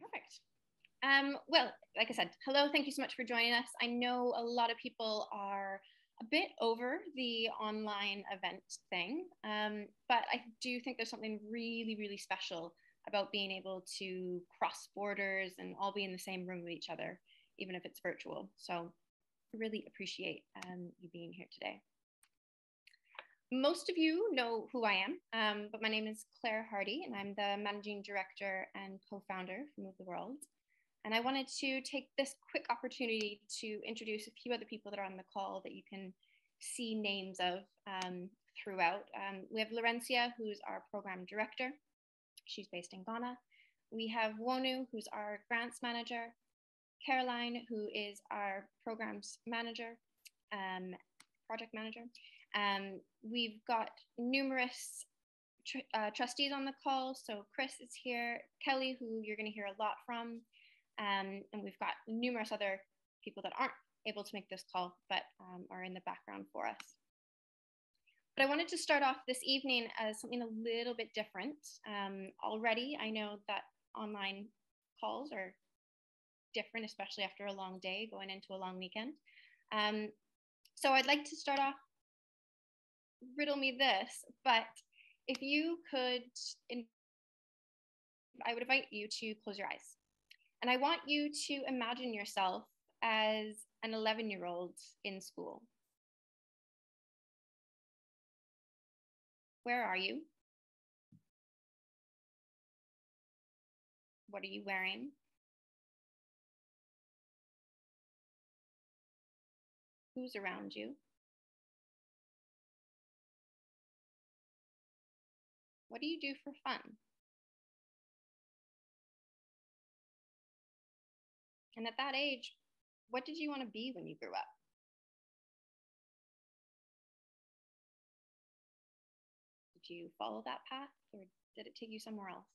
Perfect. Well, like I said, hello, thank you so much for joining us. I know a lot of people are a bit over the online event thing, but I do think there's something really, really special about being able to cross borders and all be in the same room with each other, even if it's virtual. So I really appreciate you being here today. Most of you know who I am, but my name is Claire Hardy, and I'm the Managing Director and co-founder for Move the World. And I wanted to take this quick opportunity to introduce a few other people that are on the call that you can see names of throughout. We have Laurencia, who's our Program Director. She's based in Ghana. We have Wonu, who's our Grants Manager. Caroline, who is our Programs Manager, Project Manager. We've got numerous trustees on the call. So Chris is here, Kelly, who you're going to hear a lot from. And we've got numerous other people that aren't able to make this call, but are in the background for us. But I wanted to start off this evening as something a little bit different. Already, I know that online calls are different, especially after a long day going into a long weekend. So I'd like to start off, riddle me this, but if you could, I would invite you to close your eyes. And I want you to imagine yourself as an 11-year-old in school. Where are you? What are you wearing? Who's around you? What do you do for fun? And at that age, what did you want to be when you grew up? Did you follow that path, or did it take you somewhere else?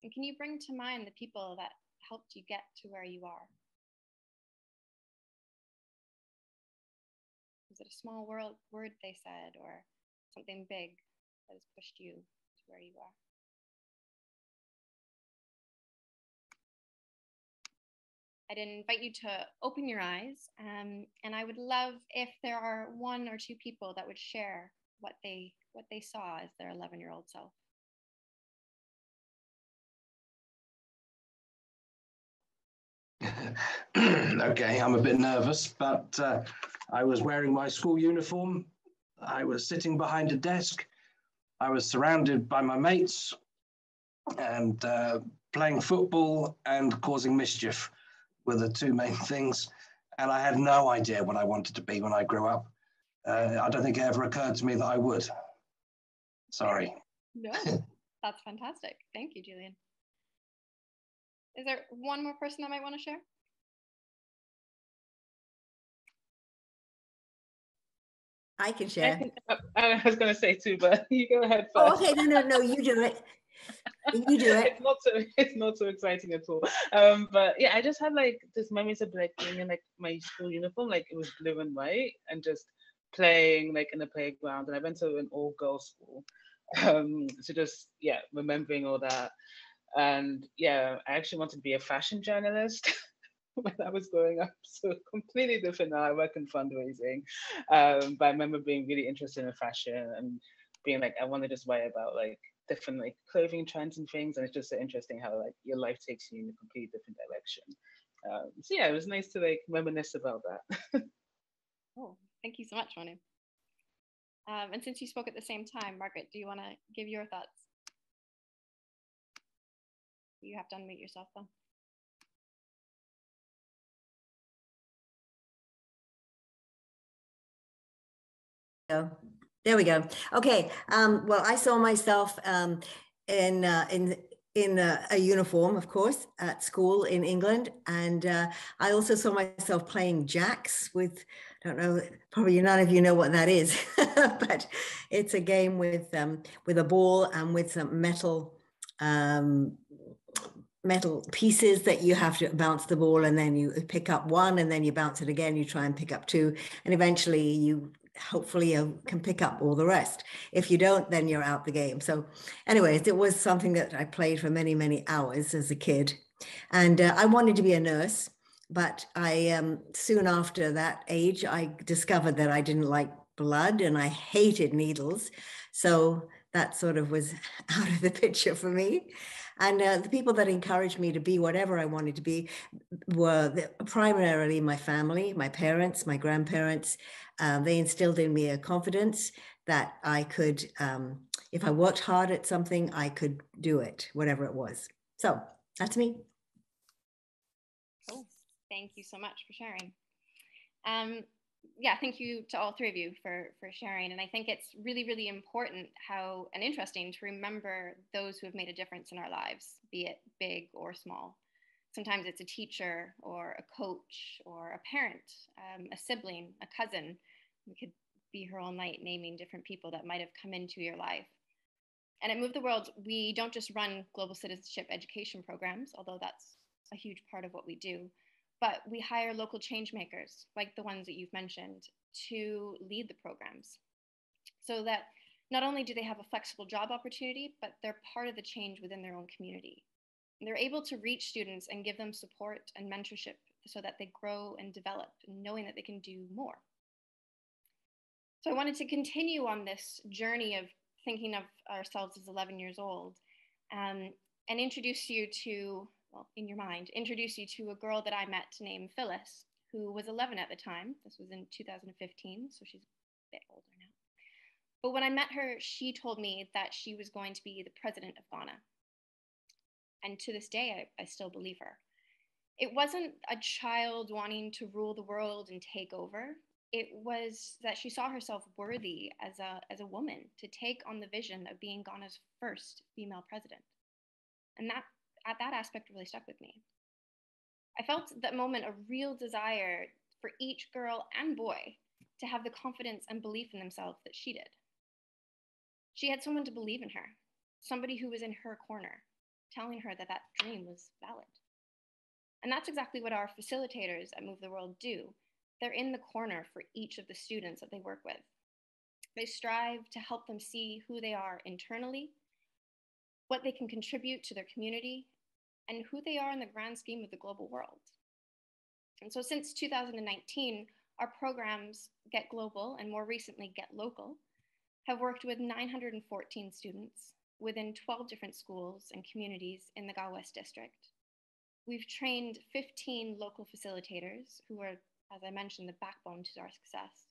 And can you bring to mind the people that helped you get to where you are? Was it a small word they said, or something big that has pushed you to where you are? I'd invite you to open your eyes, and I would love if there are one or two people that would share what they saw as their 11-year-old self. Okay, I'm a bit nervous, but I was wearing my school uniform. I was sitting behind a desk. I was surrounded by my mates and playing football and causing mischief were the two main things. And I had no idea what I wanted to be when I grew up. I don't think it ever occurred to me that I would. Sorry. No, that's fantastic. Thank you, Julian. Is there one more person that might want to share? I can share. I was going to say too, but you go ahead first. Oh, okay, no, you do it. You do it. It's not so exciting at all. But yeah, I just had like this memories of like being in like my school uniform, like it was blue and white, and just playing like in the playground. And I went to an all-girls school, so just remembering all that. And yeah, I actually wanted to be a fashion journalist when I was growing up, so completely different now. I work in fundraising, but I remember being really interested in fashion and being like, I want to just write about like different like clothing trends and things, and it's just so interesting how like your life takes you in a completely different direction. So yeah, it was nice to like reminisce about that. Oh, thank you so much, Manu. And since you spoke at the same time, Margaret, do you want to give your thoughts? You have to unmute yourself though. There we go. Okay. Well, I saw myself in a uniform, of course, at school in England, and I also saw myself playing jacks with, I don't know, probably none of you know what that is, but it's a game with a ball and with some metal pieces that you have to bounce the ball, and then you pick up one, and then you bounce it again, you try and pick up two, and eventually you hopefully you can pick up all the rest. If you don't, then you're out the game. So anyways, it was something that I played for many, many hours as a kid. And I wanted to be a nurse, but I soon after that age, I discovered that I didn't like blood and I hated needles. So that sort of was out of the picture for me. And the people that encouraged me to be whatever I wanted to be were primarily my family, my parents, my grandparents. They instilled in me a confidence that I could, if I worked hard at something, I could do it, whatever it was. So that's me. Cool. Thank you so much for sharing. Yeah, thank you to all three of you for sharing. And I think it's really, really important how, and interesting to remember those who have made a difference in our lives, be it big or small. Sometimes it's a teacher or a coach or a parent, a sibling, a cousin. We could be here all night naming different people that might have come into your life. And at Move the World, we don't just run global citizenship education programs, although that's a huge part of what we do, but we hire local change makers, like the ones that you've mentioned, to lead the programs, so that not only do they have a flexible job opportunity, but they're part of the change within their own community. And they're able to reach students and give them support and mentorship so that they grow and develop, knowing that they can do more. So I wanted to continue on this journey of thinking of ourselves as 11 years old, and introduce you to, well, in your mind, introduce you to a girl that I met named Phyllis, who was 11 at the time. This was in 2015, so she's a bit older now. But when I met her, she told me that she was going to be the president of Ghana. And to this day, I still believe her. It wasn't a child wanting to rule the world and take over. It was that she saw herself worthy as a woman to take on the vision of being Ghana's first female president. And that aspect really stuck with me. I felt at that moment a real desire for each girl and boy to have the confidence and belief in themselves that she did. She had someone to believe in her, somebody who was in her corner, telling her that that dream was valid. And that's exactly what our facilitators at Move the World do. They're in the corner for each of the students that they work with. They strive to help them see who they are internally, what they can contribute to their community, and who they are in the grand scheme of the global world. And so since 2019, our programs Get Global and more recently Get Local have worked with 914 students within 12 different schools and communities in the Ga West district. We've trained 15 local facilitators who are, as I mentioned, the backbone to our success.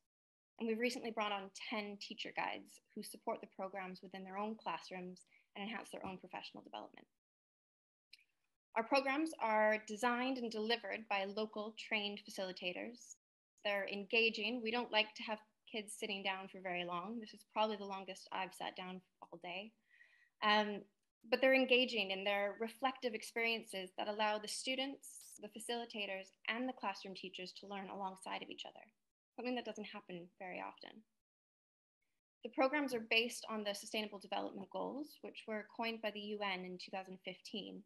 And we've recently brought on 10 teacher guides who support the programs within their own classrooms and enhance their own professional development. Our programs are designed and delivered by local trained facilitators. They're engaging. We don't like to have kids sitting down for very long. This is probably the longest I've sat down all day. But they're engaging in their reflective experiences that allow the students, the facilitators, and the classroom teachers to learn alongside of each other, something that doesn't happen very often. The programs are based on the Sustainable Development Goals, which were coined by the UN in 2015,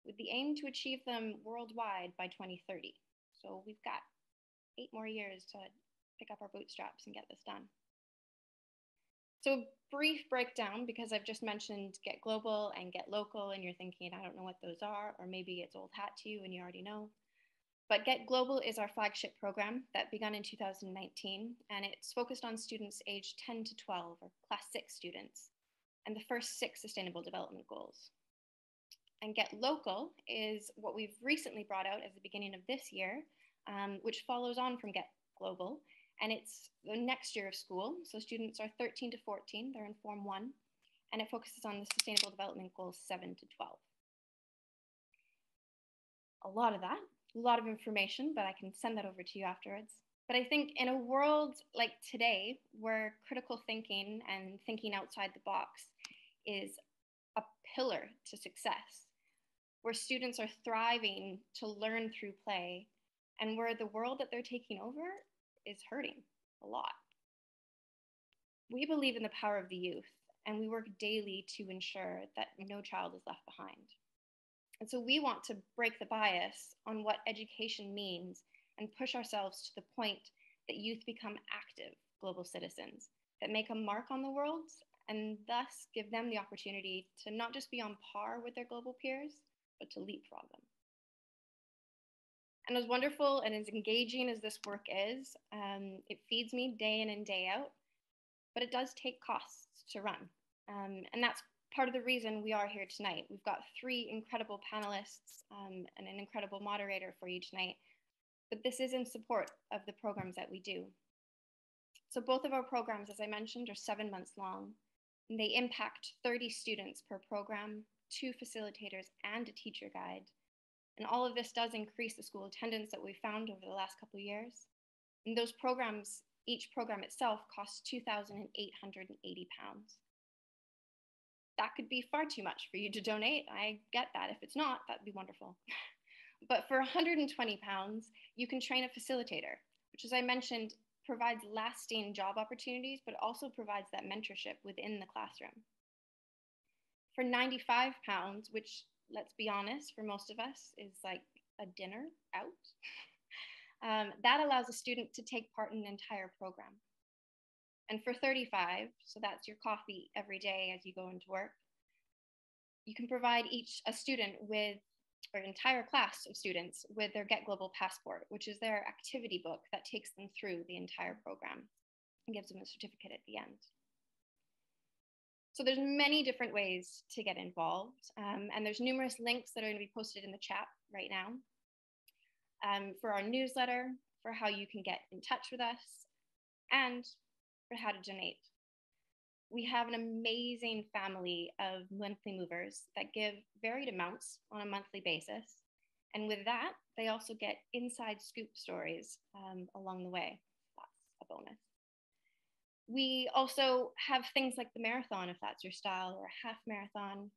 with the aim to achieve them worldwide by 2030. So we've got 8 more years to pick up our bootstraps and get this done. So a brief breakdown, because I've just mentioned Get Global and Get Local, and you're thinking, I don't know what those are, or maybe it's old hat to you and you already know. But Get Global is our flagship program that began in 2019, and it's focused on students aged 10 to 12, or class 6 students, and the first 6 Sustainable Development Goals. And Get Local is what we've recently brought out at the beginning of this year, which follows on from Get Global. And it's the next year of school. So students are 13 to 14, they're in Form 1, and it focuses on the Sustainable Development Goals 7 to 12. A lot of that, a lot of information, but I can send that over to you afterwards. But I think in a world like today, where critical thinking and thinking outside the box is a pillar to success, where students are thriving to learn through play, and where the world that they're taking over is hurting a lot. We believe in the power of the youth, and we work daily to ensure that no child is left behind. And so we want to break the bias on what education means and push ourselves to the point that youth become active global citizens that make a mark on the world and thus give them the opportunity to not just be on par with their global peers, but to leapfrog them. And as wonderful and as engaging as this work is, it feeds me day in and day out, but it does take costs to run. And that's part of the reason we are here tonight. We've got 3 incredible panelists and an incredible moderator for you tonight, but this is in support of the programs that we do. So both of our programs, as I mentioned, are 7 months long, and they impact 30 students per program, 2 facilitators and a teacher guide. And all of this does increase the school attendance that we found over the last couple of years. And those programs, each program itself costs £2,880. That could be far too much for you to donate. I get that. If it's not, that'd be wonderful. But for £120, you can train a facilitator, which, as I mentioned, provides lasting job opportunities, but also provides that mentorship within the classroom. For £95, which, let's be honest, for most of us is like a dinner out, that allows a student to take part in an entire program. And for $35, so that's your coffee every day as you go into work, you can provide a student with, or an entire class of students with their Get Global Passport, which is their activity book that takes them through the entire program and gives them a certificate at the end. So there's many different ways to get involved, and there's numerous links that are going to be posted in the chat right now for our newsletter, for how you can get in touch with us, and for how to donate. We have an amazing family of monthly movers that give varied amounts on a monthly basis. And with that, they also get inside scoop stories along the way. That's a bonus. We also have things like the marathon, if that's your style, or a half marathon.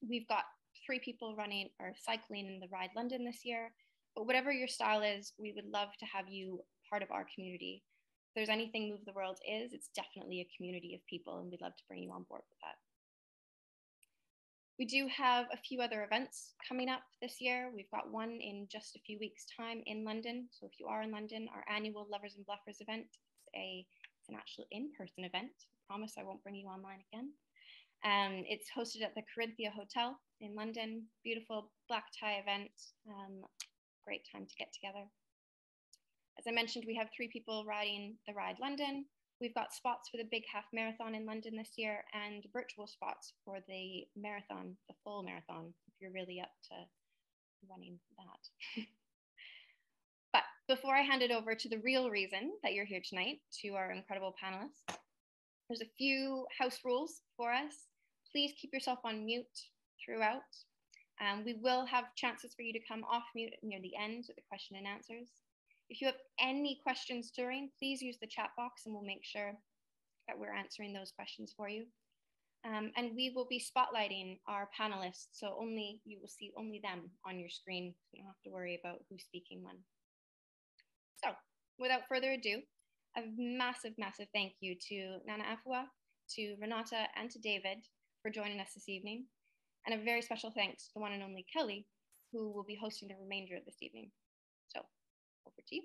We've got 3 people running or cycling in the Ride London this year, but whatever your style is, we would love to have you part of our community. If there's anything Move the World is, it's definitely a community of people, and we'd love to bring you on board with that. We do have a few other events coming up this year. We've got one in just a few weeks' time in London. So if you are in London, our annual Lovers and Bluffers event, it's an actual in-person event. I promise I won't bring you online again. It's hosted at the Corinthia Hotel in London. Beautiful black tie event. Great time to get together. As I mentioned, we have 3 people riding the Ride London. We've got spots for the big half marathon in London this year and virtual spots for the marathon, the full marathon, if you're really up to running that. But before I hand it over to the real reason that you're here tonight, to our incredible panelists, there's a few house rules for us. Please keep yourself on mute throughout. We will have chances for you to come off mute near the end with the question and answers. If you have any questions during, please use the chat box and we'll make sure that we're answering those questions for you. And we will be spotlighting our panelists, so you will see only them on your screen. So you don't have to worry about who's speaking when. So without further ado, a massive, massive thank you to Nana-Efua, to Renata, and to David for joining us this evening. And a very special thanks to the one and only Kellie, who will be hosting the remainder of this evening. So over to you.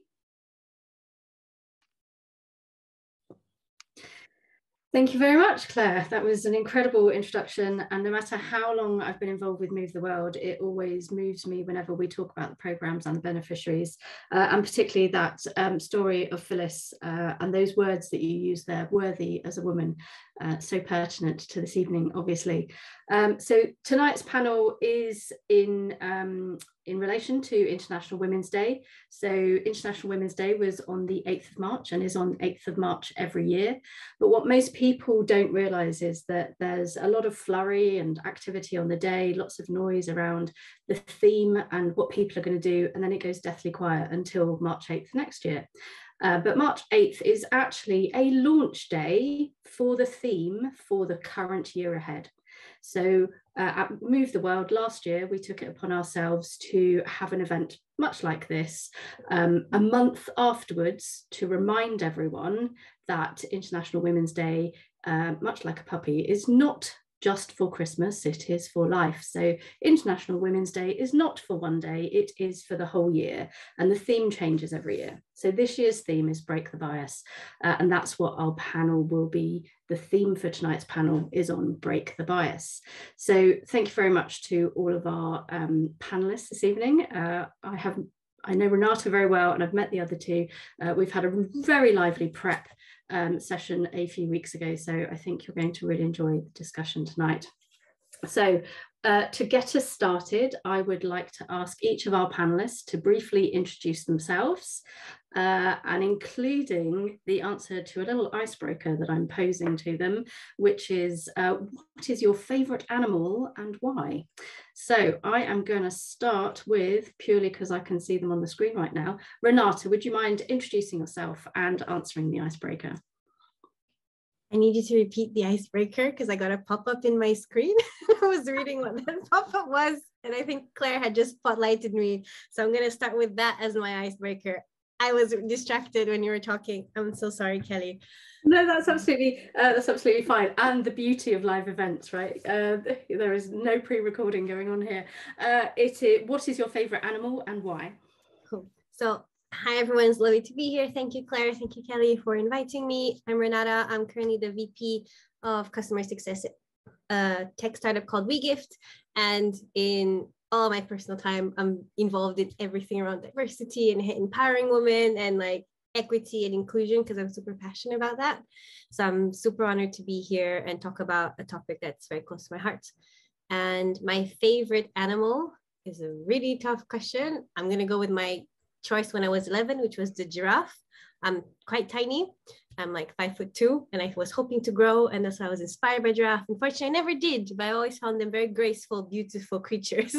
Thank you very much, Claire. That was an incredible introduction. And no matter how long I've been involved with Move the World, it always moves me whenever we talk about the programmes and the beneficiaries, and particularly that story of Phyllis and those words that you use there, worthy as a woman, so pertinent to this evening, obviously. So tonight's panel is in relation to International Women's Day. So International Women's Day was on the 8th of March and is on 8th of March every year. But what most people don't realise is that there's a lot of flurry and activity on the day, lots of noise around the theme and what people are going to do, and then it goes deathly quiet until March 8th next year. But March 8th is actually a launch day for the theme for the current year ahead. So at Move the World last year, we took it upon ourselves to have an event much like this a month afterwards to remind everyone that International Women's Day, much like a puppy, is not just for Christmas, it is for life. So International Women's Day is not for one day, it is for the whole year. And the theme changes every year. So this year's theme is Break the Bias. And that's what our panel will be. The theme for tonight's panel is on Break the Bias. So thank you very much to all of our panelists this evening. I know Renata very well, and I've met the other two. We've had a very lively prep session a few weeks ago, so I think you're going to really enjoy the discussion tonight. So to get us started, I would like to ask each of our panelists to briefly introduce themselves, and including the answer to a little icebreaker that I'm posing to them, which is, what is your favourite animal and why? So I am going to start with, purely because I can see them on the screen right now, Renata, would you mind introducing yourself and answering the icebreaker? I need you to repeat the icebreaker because I got a pop-up in my screen. I was reading what that pop-up was, and I think Claire had just spotlighted me. So I'm going to start with that as my icebreaker. I was distracted when you were talking. I'm so sorry, Kelly. No, that's absolutely fine. And the beauty of live events, right? There is no pre-recording going on here. What is your favorite animal and why? Cool. So hi, everyone. It's lovely to be here. Thank you, Claire. Thank you, Kelly, for inviting me. I'm Renata. I'm currently the VP of Customer Success at a tech startup called WeGift. And in all my personal time, I'm involved in everything around diversity and empowering women and like equity and inclusion because I'm super passionate about that. So I'm super honored to be here and talk about a topic that's very close to my heart. And my favorite animal is a really tough question. I'm going to go with my choice when I was 11, which was the giraffe. I'm quite tiny. I'm like 5'2", and I was hoping to grow, and that's why I was inspired by giraffe. Unfortunately, I never did, but I always found them very graceful, beautiful creatures.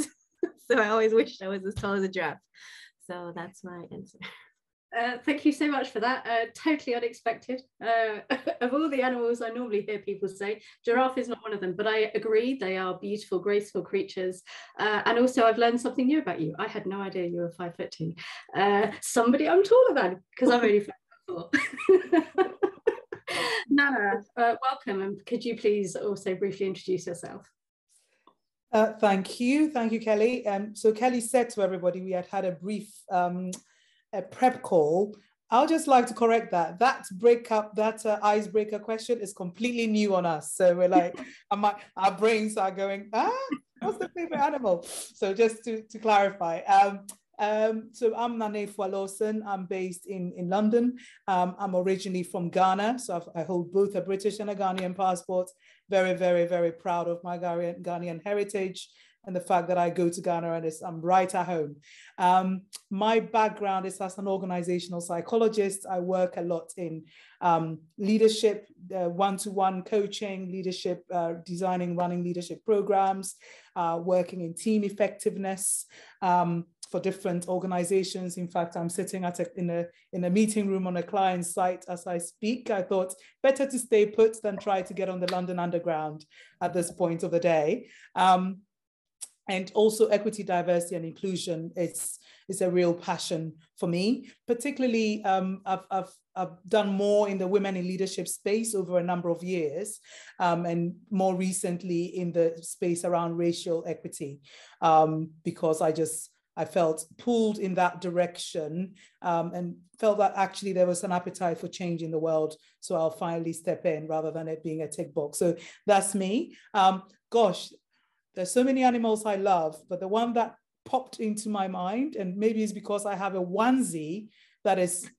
So I always wished I was as tall as a giraffe. So that's my answer. Thank you so much for that. Totally unexpected. Of all the animals I normally hear people say, giraffe is not one of them, but I agree, they are beautiful, graceful creatures. And also I've learned something new about you. I had no idea you were 5'2". Somebody I'm taller than, because I'm only 5'4". Nana, welcome, and could you please also briefly introduce yourself? Thank you, Kelly. So Kelly said to everybody we had a brief a prep call. I'll just like to correct that. That icebreaker question is completely new on us. So we're like, our brains are going, what's the favorite animal? So just to clarify. So I'm Nana-Efua Lawson. I'm based in London. I'm originally from Ghana. So I hold both a British and a Ghanaian passport. Very, very, very proud of my Ghanaian heritage and the fact that I go to Ghana and I'm right at home. My background is as an organizational psychologist. I work a lot in leadership, one-to-one coaching, leadership, designing, running leadership programs, working in team effectiveness for different organizations. In fact, I'm sitting in a meeting room on a client site as I speak. I thought better to stay put than try to get on the London Underground at this point of the day. And also equity, diversity, and inclusion is a real passion for me. Particularly, I've done more in the women in leadership space over a number of years, and more recently in the space around racial equity, because I felt pulled in that direction, and felt that actually there was an appetite for change in the world. So I'll finally step in rather than it being a tick box. So that's me. Gosh. There's so many animals I love, but the one that popped into my mind, and maybe it's because I have a onesie that it's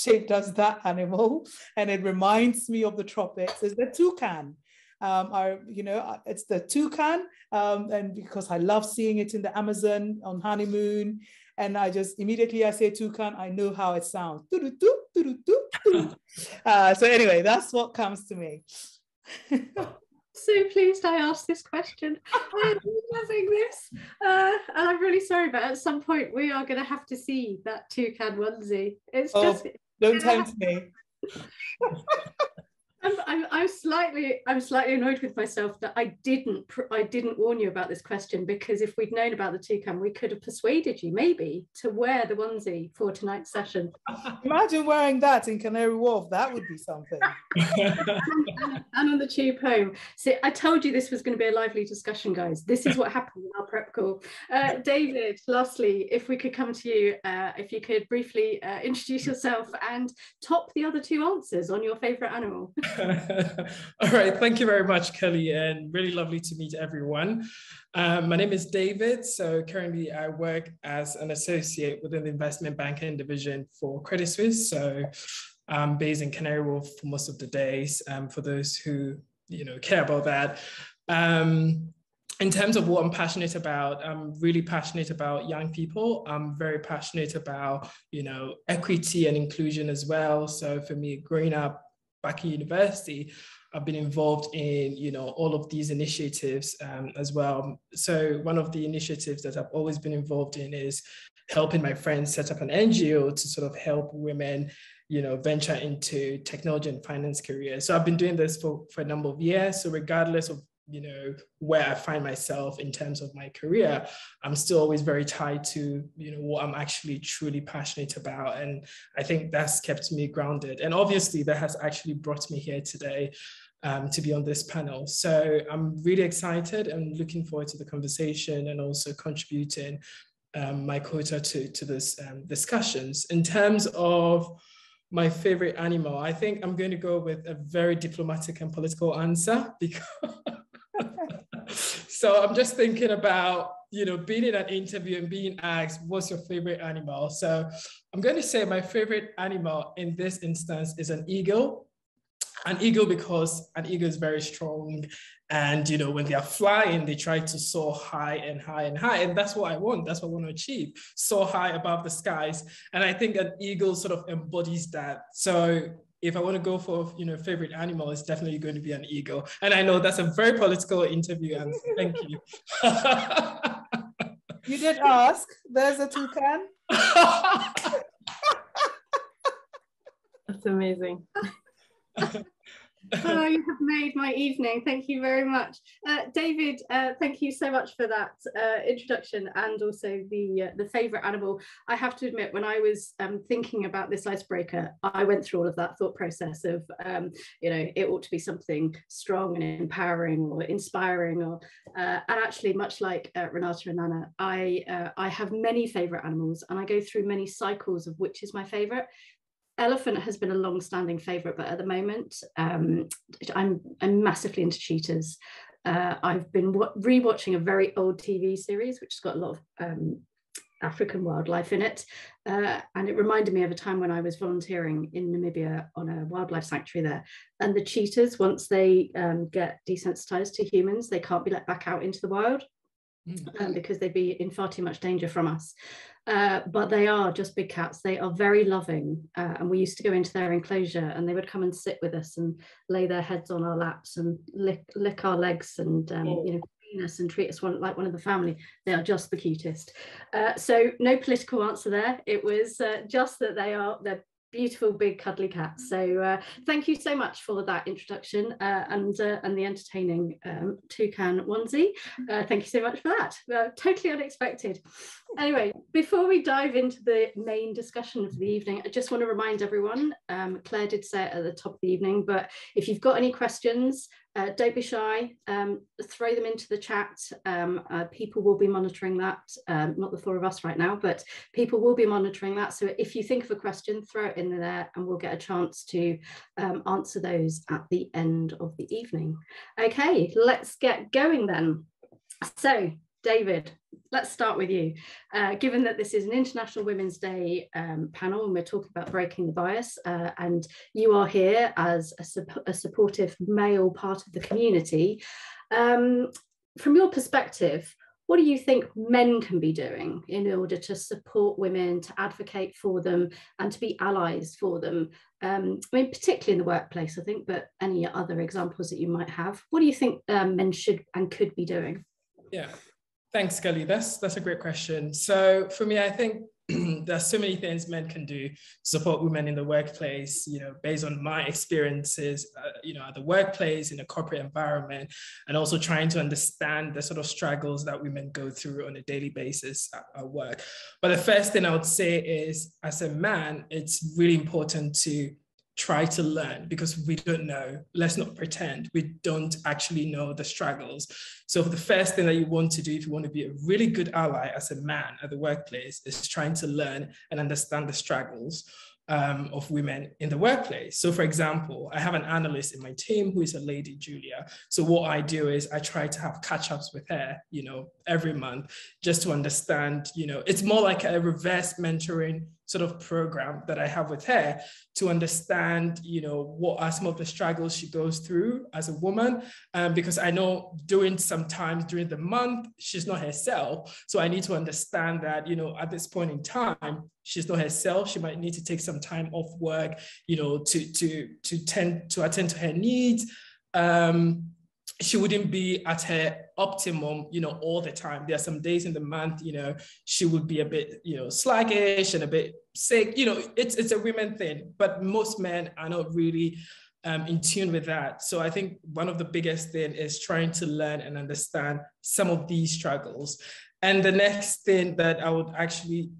shaped as that animal, and it reminds me of the tropics, is the toucan. It's the toucan, and because I love seeing it in the Amazon on honeymoon, and I say toucan, I know how it sounds. So anyway, that's what comes to me. So pleased I asked this question. I'm loving this. And I'm really sorry, but at some point we are going to have to see that toucan onesie. It's just... Don't tempt me. I'm I'm slightly annoyed with myself that I didn't warn you about this question, because if we'd known about the toucan, we could have persuaded you maybe to wear the onesie for tonight's session. Imagine wearing that in Canary Wharf. That would be something. and on the tube home. So I told you this was going to be a lively discussion, guys. This is what happened in our prep call. David, lastly, if we could come to you, if you could briefly introduce yourself and top the other two answers on your favorite animal. All right, thank you very much, Kelly, and really lovely to meet everyone. My name is David. So currently I work as an associate within the investment banking division for Credit Suisse. So I'm based in Canary Wharf for most of the days, for those who care about that. In terms of what I'm passionate about, I'm really passionate about young people. I'm very passionate about, equity and inclusion as well. So for me, growing up back in university, I've been involved in, all of these initiatives as well. So one of the initiatives that I've always been involved in is helping my friends set up an NGO to sort of help women, venture into technology and finance careers. So I've been doing this for a number of years. So regardless of where I find myself in terms of my career, I'm still always very tied to, what I'm actually truly passionate about. And I think that's kept me grounded. And obviously that has actually brought me here today to be on this panel. So I'm really excited and looking forward to the conversation and also contributing my quota to this discussions. In terms of my favorite animal, I think I'm going to go with a very diplomatic and political answer, because so I'm just thinking about, being in an interview and being asked, what's your favorite animal? So I'm going to say my favorite animal in this instance is an eagle. An eagle because an eagle is very strong. And, when they are flying, they try to soar high and high and high. And that's what I want. That's what I want to achieve. Soar high above the skies. And I think an eagle sort of embodies that. So if I want to go for, favorite animal, it's definitely going to be an eagle. And I know that's a very political interview answer. Thank you. You did ask. There's a toucan. That's amazing. Oh, you have made my evening. Thank you very much. David, thank you so much for that introduction and also the favourite animal. I have to admit, when I was thinking about this icebreaker, I went through all of that thought process of, it ought to be something strong and empowering or inspiring, or and actually, much like Renata and Nana, I have many favourite animals, and I go through many cycles of which is my favourite. Elephant has been a long-standing favourite, but at the moment, I'm massively into cheetahs. I've been rewatching a very old TV series, which has got a lot of African wildlife in it. And it reminded me of a time when I was volunteering in Namibia on a wildlife sanctuary there. And the cheetahs, once they get desensitized to humans, they can't be let back out into the wild because they'd be in far too much danger from us. But they are just big cats. They are very loving. And we used to go into their enclosure and they would come and sit with us and lay their heads on our laps and lick our legs and, clean us and treat us like one of the family. They are just the cutest. So no political answer there. It was just that they're beautiful, big, cuddly cats. So thank you so much for that introduction and the entertaining toucan onesie. Thank you so much for that. Totally unexpected. Anyway, before we dive into the main discussion of the evening, I just want to remind everyone, Claire did say it at the top of the evening, but if you've got any questions, don't be shy, throw them into the chat. People will be monitoring that, not the four of us right now, but people will be monitoring that. So if you think of a question, throw it in there and we'll get a chance to answer those at the end of the evening. Okay, let's get going then. So David, let's start with you. Given that this is an International Women's Day panel and we're talking about breaking the bias, and you are here as a supportive male part of the community, from your perspective, what do you think men can be doing in order to support women, to advocate for them and to be allies for them? I mean, particularly in the workplace, I think, but any other examples that you might have. What do you think men should and could be doing? Yeah. Thanks, Kelly. That's a great question. So for me, I think there's so many things men can do to support women in the workplace, based on my experiences, at the workplace, in a corporate environment, and also trying to understand the sort of struggles that women go through on a daily basis at work. But the first thing I would say is, as a man, it's really important to try to learn, because we don't know. Let's not pretend we don't actually know the struggles. So the first thing that you want to do if you want to be a really good ally as a man at the workplace is trying to learn and understand the struggles of women in the workplace. So for example, I have an analyst in my team who is a lady, Julia. So what I do is I try to have catch-ups with her, every month, just to understand, it's more like a reverse mentoring sort of program that I have with her to understand, what are some of the struggles she goes through as a woman. Because I know sometimes during the month, she's not herself. So I need to understand that, at this point in time, she's not herself. She might need to take some time off work, to attend to her needs. She wouldn't be at her optimum, all the time. There are some days in the month, she would be a bit, sluggish and a bit sick. It's a women thing, but most men are not really in tune with that. So I think one of the biggest thing is trying to learn and understand some of these struggles. And the next thing that I would actually,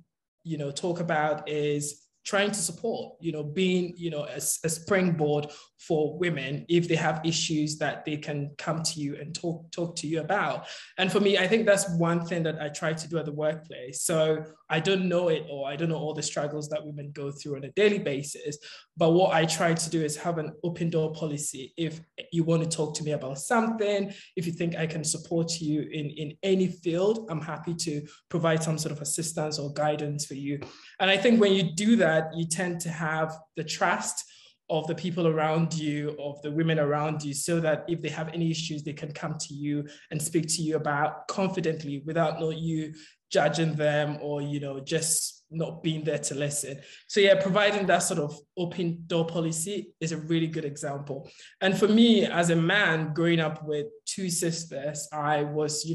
talk about is trying to support, being, a springboard for women if they have issues that they can come to you and talk to you about. And for me, I think that's one thing that I try to do at the workplace. So I don't know it all. I don't know all the struggles that women go through on a daily basis. But what I try to do is have an open door policy. If you want to talk to me about something, if you think I can support you in any field, I'm happy to provide some sort of assistance or guidance for you. And I think when you do that, you tend to have the trust of the people around you, of the women around you, so that if they have any issues, they can come to you and speak to you about confidently without not you judging them or, just not being there to listen. So yeah, providing that sort of open door policy is a really good example. And for me, as a man growing up with two sisters, I was,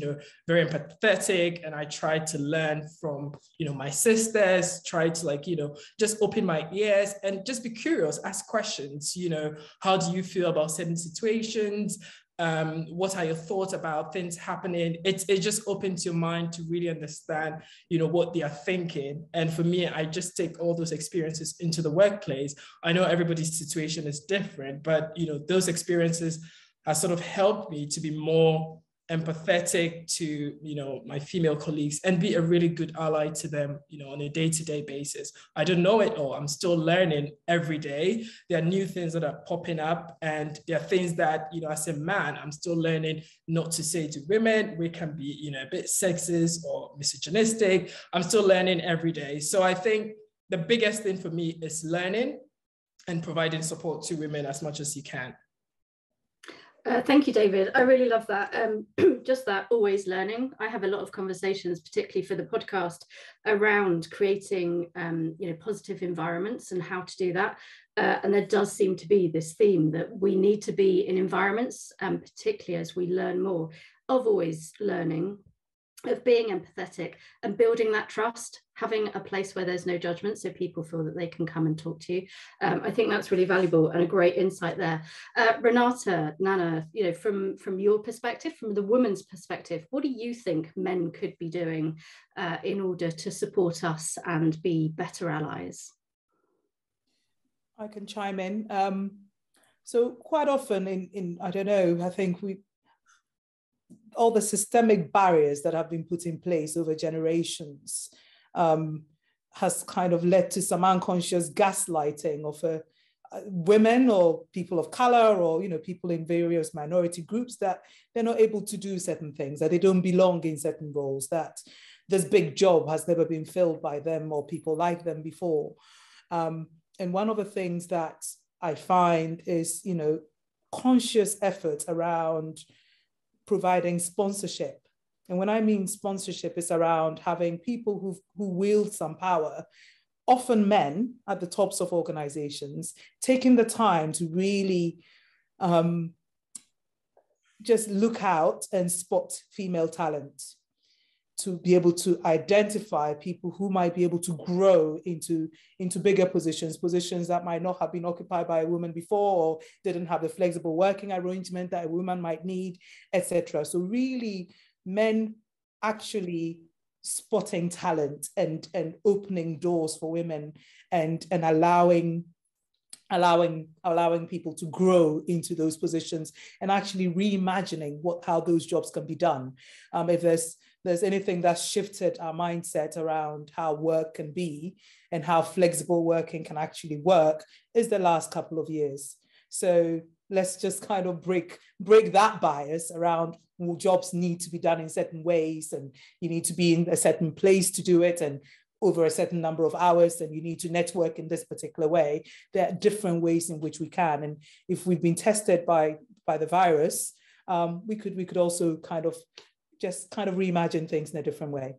very empathetic, and I tried to learn from, my sisters, try to just open my ears and just be curious, ask questions, how do you feel about certain situations? What are your thoughts about things happening? It just opens your mind to really understand, what they are thinking. And for me, I just take all those experiences into the workplace. I know everybody's situation is different, but, those experiences have sort of helped me to be more empathetic to, my female colleagues and be a really good ally to them, on a day-to-day basis. I don't know it all. I'm still learning every day. There are new things that are popping up, and there are things that, as a man, I'm still learning not to say to women. We can be, a bit sexist or misogynistic. I'm still learning every day. So I think the biggest thing for me is learning and providing support to women as much as you can. Thank you, David. I really love that. Just that, always learning. I have a lot of conversations, particularly for the podcast, around creating, positive environments and how to do that. And there does seem to be this theme that we need to be in environments, particularly as we learn more, of always learning, of being empathetic and building that trust, having a place where there's no judgment, so people feel that they can come and talk to you. I think that's really valuable and a great insight there. Renata, Nana, from your perspective, from the woman's perspective, what do you think men could be doing in order to support us and be better allies? I can chime in. So quite often I think all the systemic barriers that have been put in place over generations has kind of led to some unconscious gaslighting of women or people of color or people in various minority groups, that they're not able to do certain things, that they don't belong in certain roles, that this big job has never been filled by them or people like them before. And one of the things that I find is conscious effort around providing sponsorship. And when I mean sponsorship, it's around having people who wield some power, often men at the tops of organizations, taking the time to really just look out and spot female talent, to be able to identify people who might be able to grow into bigger positions that might not have been occupied by a woman before, or didn't have the flexible working arrangement that a woman might need, etc. So really, men actually spotting talent and opening doors for women and allowing people to grow into those positions, and actually reimagining how those jobs can be done. If there's anything that's shifted our mindset around how work can be and how flexible working can actually work, is the last couple of years. So let's just kind of break that bias around, well, jobs need to be done in certain ways, and you need to be in a certain place to do it, and over a certain number of hours, and you need to network in this particular way. There are different ways in which we can. And if we've been tested by the virus, we could also kind of reimagine things in a different way.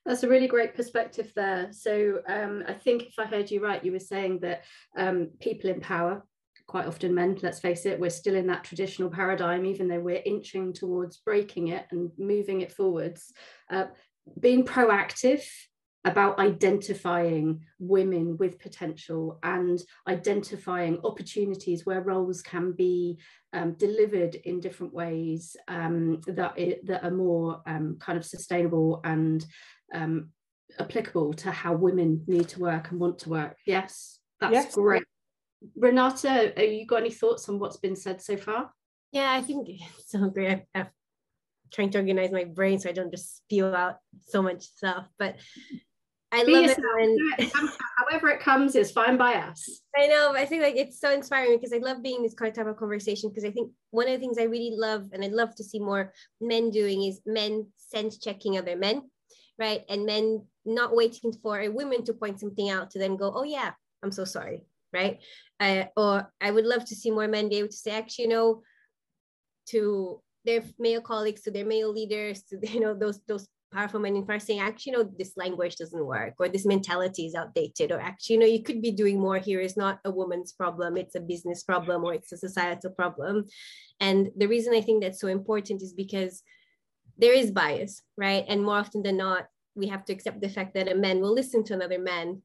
That's a really great perspective there. So I think if I heard you right, you were saying that people in power, quite often men, let's face it, we're still in that traditional paradigm, even though we're inching towards breaking it and moving it forwards. Being proactive about identifying women with potential and identifying opportunities where roles can be delivered in different ways that are more kind of sustainable and applicable to how women need to work and want to work. Yes, that's great. Renata, have you got any thoughts on what's been said so far? Yeah, I think it's so great. I'm trying to organize my brain so I don't just spew out so much stuff, but I love it when however it comes is fine by us. I know, but I think like it's so inspiring because I love being in this kind of conversation, because I think one of the things I really love and I'd love to see more men doing is men sense checking other men, right? And men not waiting for a woman to point something out to then go, oh yeah, I'm so sorry, right? Or I would love to see more men be able to say, actually, you know, to their male colleagues, to their male leaders, to, you know, those powerful men in power saying, actually, you know, this language doesn't work, or this mentality is outdated, or actually, you know, you could be doing more here. It's not a woman's problem, it's a business problem, or it's a societal problem. And the reason I think that's so important is because there is bias, right? And more often than not, we have to accept the fact that a man will listen to another man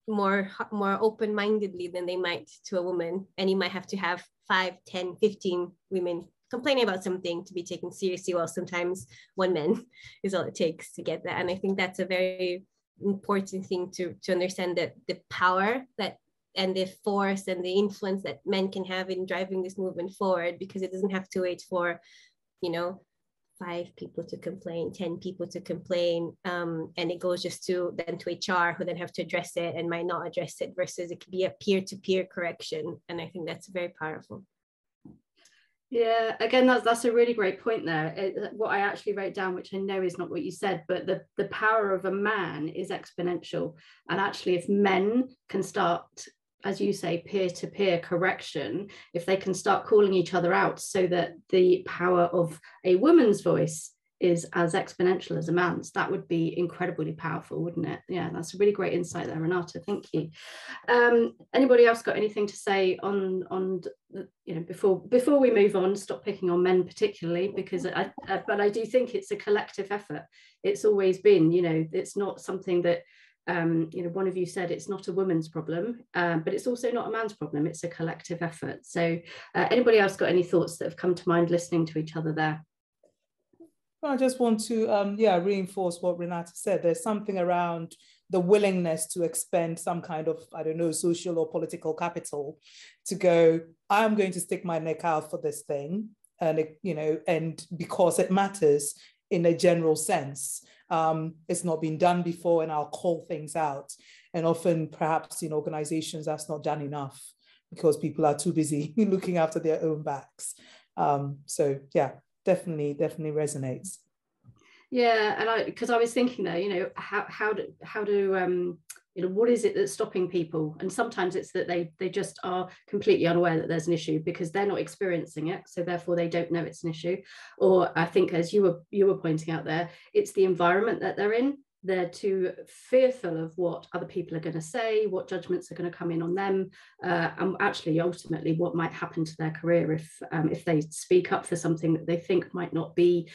more open-mindedly than they might to a woman. And you might have to have 5, 10, 15 women complaining about something to be taken seriously, while sometimes one man is all it takes to get that. And I think that's a very important thing to understand, that the power that and the force and the influence that men can have in driving this movement forward, because it doesn't have to wait for, you know, 5 people to complain, 10 people to complain, and it goes just to HR, who then have to address it and might not address it, versus it could be a peer-to-peer correction. And I think that's very powerful. Yeah, again, that's a really great point there. What I actually wrote down, which I know is not what you said, but the power of a man is exponential. And actually, if men can start, as you say, peer-to-peer correction, if they can start calling each other out, so that the power of a woman's voice is as exponential as a man's, that would be incredibly powerful, wouldn't it? Yeah, that's a really great insight there, Renata. Thank you. Anybody else got anything to say on you know, before we move on? Stop picking on men particularly, because but I do think it's a collective effort. It's always been, you know, it's not something that you know, one of you said it's not a woman's problem, but it's also not a man's problem. It's a collective effort. So anybody else got any thoughts that have come to mind listening to each other there? I just want to reinforce what Renata said. There's something around the willingness to expend some kind of, I don't know, social or political capital to go, I'm going to stick my neck out for this thing, and it, you know, and because it matters in a general sense. It's not been done before, and I'll call things out. And often, perhaps in organizations, that's not done enough because people are too busy looking after their own backs. So yeah, definitely resonates. Yeah, and because I was thinking there, you know, how do you know, what is it that's stopping people? And sometimes it's that they just are completely unaware that there's an issue because they're not experiencing it, so therefore they don't know it's an issue. Or I think, as you were pointing out there, it's the environment that they're in. they're too fearful of what other people are going to say, what judgments are going to come in on them, and actually ultimately what might happen to their career if they speak up for something that they think might not be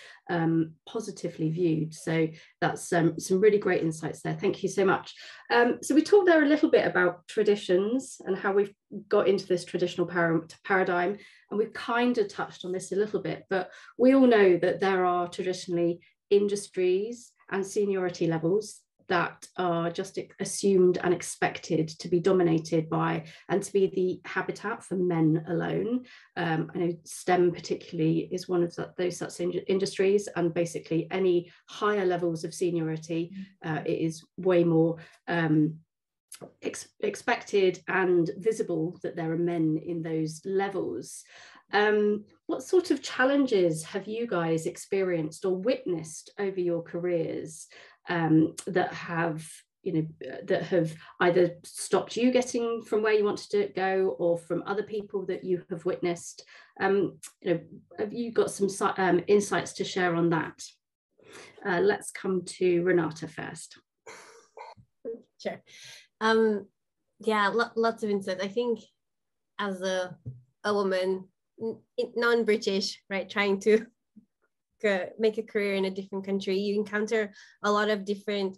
positively viewed. So that's some really great insights there. Thank you so much. So we talked there a little bit about traditions and how we've got into this traditional paradigm, and we've kind of touched on this a little bit, but we all know that there are traditionally industries and seniority levels that are just assumed and expected to be dominated by and to be the habitat for men alone. I know STEM particularly is one of those such industries, and basically any higher levels of seniority, it is way more expected and visible that there are men in those levels. What sort of challenges have you guys experienced or witnessed over your careers that have either stopped you getting from where you wanted to go, or from other people that you have witnessed? Have you got some insights to share on that? Let's come to Renata first. Sure. Yeah, lots of insights. I think as a woman, non-British, right, trying to make a career in a different country, you encounter a lot of different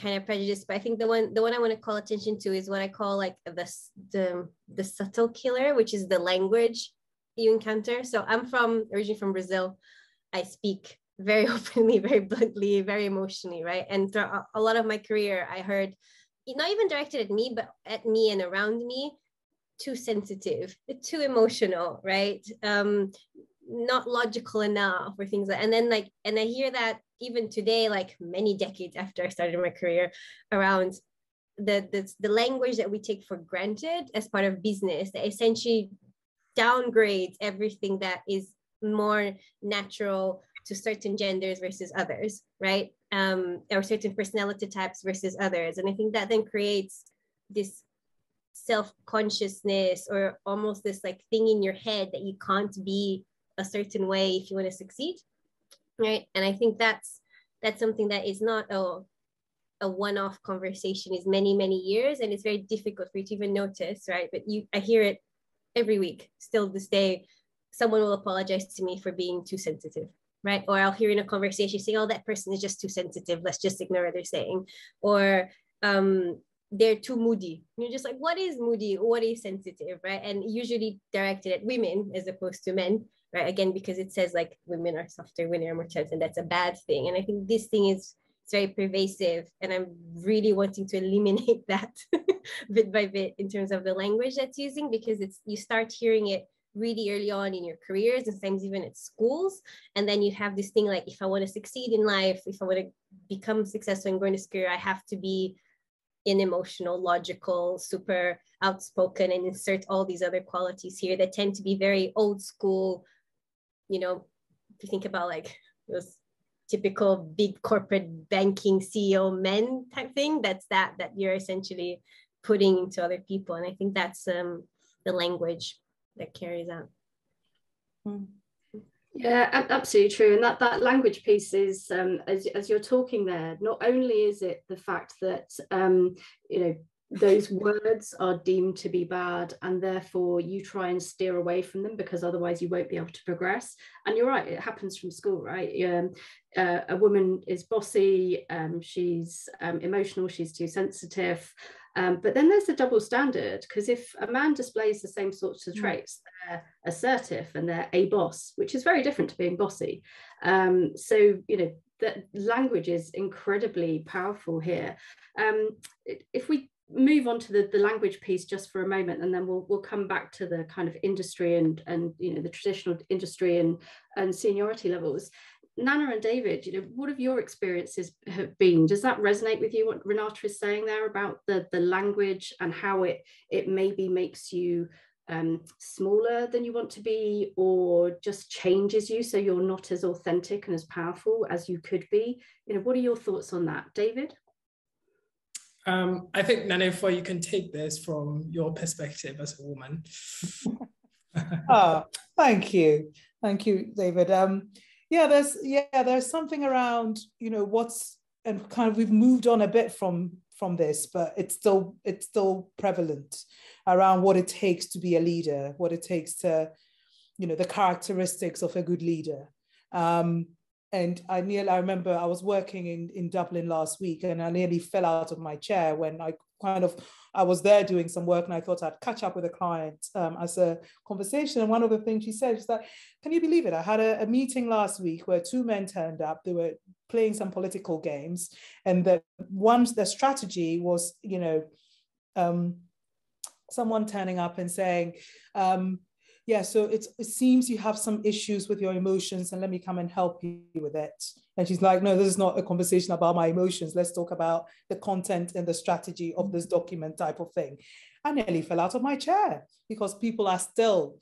kind of prejudice. But I think the one I want to call attention to is what I call like the subtle killer, which is the language you encounter. So I'm originally from Brazil. I speak very openly, very bluntly, very emotionally, right? And throughout a lot of my career, I heard, not even directed at me, but at me and around me, too sensitive, too emotional, right? Not logical enough, or things like, and I hear that even today, like many decades after I started my career, around the language that we take for granted as part of business, that essentially downgrades everything that is more natural to certain genders versus others, right? Or certain personality types versus others. And I think that then creates this self-consciousness, or almost this like thing in your head that you can't be a certain way if you want to succeed, right? And I think that's something that is not a one-off conversation, is many years, and it's very difficult for you to even notice, right? But I hear it every week still this day. Someone will apologize to me for being too sensitive, right? Or I'll hear in a conversation saying, oh, that person is just too sensitive, let's just ignore what they're saying. Or they're too moody. You're just like, what is moody? What is sensitive, right? And usually directed at women as opposed to men, right? Again, because it says like women are softer, women are more tense, and that's a bad thing. And I think this thing it's very pervasive, and I'm really wanting to eliminate that bit by bit in terms of the language that's using, because you start hearing it really early on in your careers, and sometimes even at schools. And then you have this thing like, if I want to succeed in life, if I want to become successful and grow in this career, I have to be an emotional, logical, super outspoken, and insert all these other qualities here that tend to be very old school. If you think about like those typical big corporate banking CEO men type thing, that's that you're essentially putting into other people. And I think that's the language that carries out. Yeah, absolutely true. And that language piece is, as you're talking there, not only is it the fact that, those words are deemed to be bad, and therefore you try and steer away from them because otherwise you won't be able to progress. And you're right, it happens from school, right? A woman is bossy, she's emotional, she's too sensitive. But then there's a double standard, because if a man displays the same sorts of traits, they're assertive and they're a boss, which is very different to being bossy. So, that language is incredibly powerful here. If we move on to the language piece just for a moment, and then we'll come back to the kind of industry and the traditional industry and seniority levels. Nana and David, what have your experiences have been? Does that resonate with you, what Renata is saying there about the language and how it maybe makes you smaller than you want to be, or just changes you so you're not as authentic and as powerful as you could be? What are your thoughts on that, David? I think, Nana-Efua, you can take this from your perspective as a woman. Thank you, David. There's something around, what's kind of we've moved on a bit from this, but it's still prevalent around what it takes to be a leader, what it takes to, the characteristics of a good leader. And I remember I was working in Dublin last week, and I nearly fell out of my chair when I was there doing some work, and I thought I'd catch up with a client as a conversation. And one of the things she said is that, can you believe it? I had a meeting last week where two men turned up. They were playing some political games, and the strategy was, someone turning up and saying, yeah, so it seems you have some issues with your emotions, and let me come and help you with it. And she's like, no, this is not a conversation about my emotions. Let's talk about the content and the strategy of this document type of thing. I nearly fell out of my chair because people are still,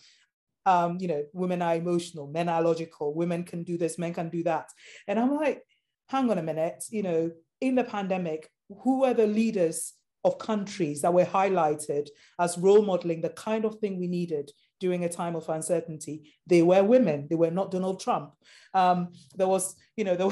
women are emotional, men are logical, women can do this, men can do that. And I'm like, hang on a minute, in the pandemic, who are the leaders of countries that were highlighted as role modeling the kind of thing we needed during a time of uncertainty? They were women. They were not Donald Trump. There was, so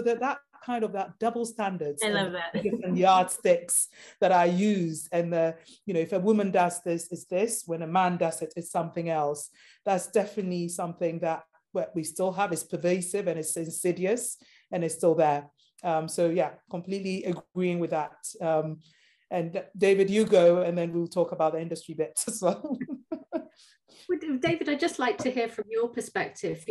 that kind of that double standards. I love that. Different yardsticks that are used, and if a woman does this, it's this. When a man does it, it's something else. That's definitely something that we still have. It's pervasive and it's insidious, and it's still there. So yeah, completely agreeing with that. And David, you go, and then we'll talk about the industry bits as well. David, I'd just like to hear from your perspective.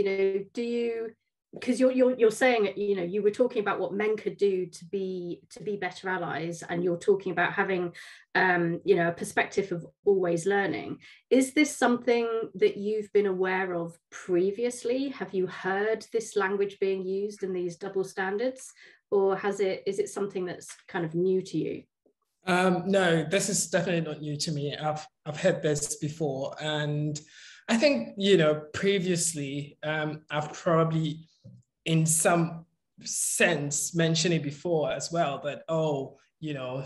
Do you, because you're saying, you were talking about what men could do to be better allies, and you're talking about having, a perspective of always learning. Is this something that you've been aware of previously? Have you heard this language being used in these double standards, or is it something that's kind of new to you? No, this is definitely not new to me. I've heard this before, and I think previously I've probably in some sense mentioned it before as well, that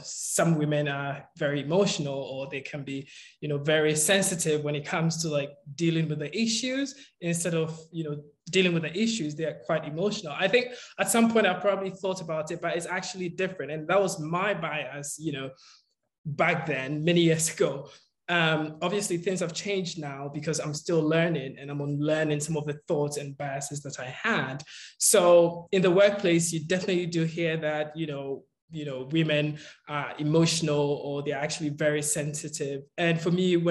some women are very emotional, or they can be very sensitive when it comes to like dealing with the issues. Instead of dealing with the issues, they are quite emotional. I think at some point I probably thought about it, but it's actually different. And that was my bias, back then, many years ago. Obviously, things have changed now because I'm still learning, and I'm unlearning some of the thoughts and biases that I had. So in the workplace, you definitely do hear that, women are emotional, or they're actually very sensitive. And for me,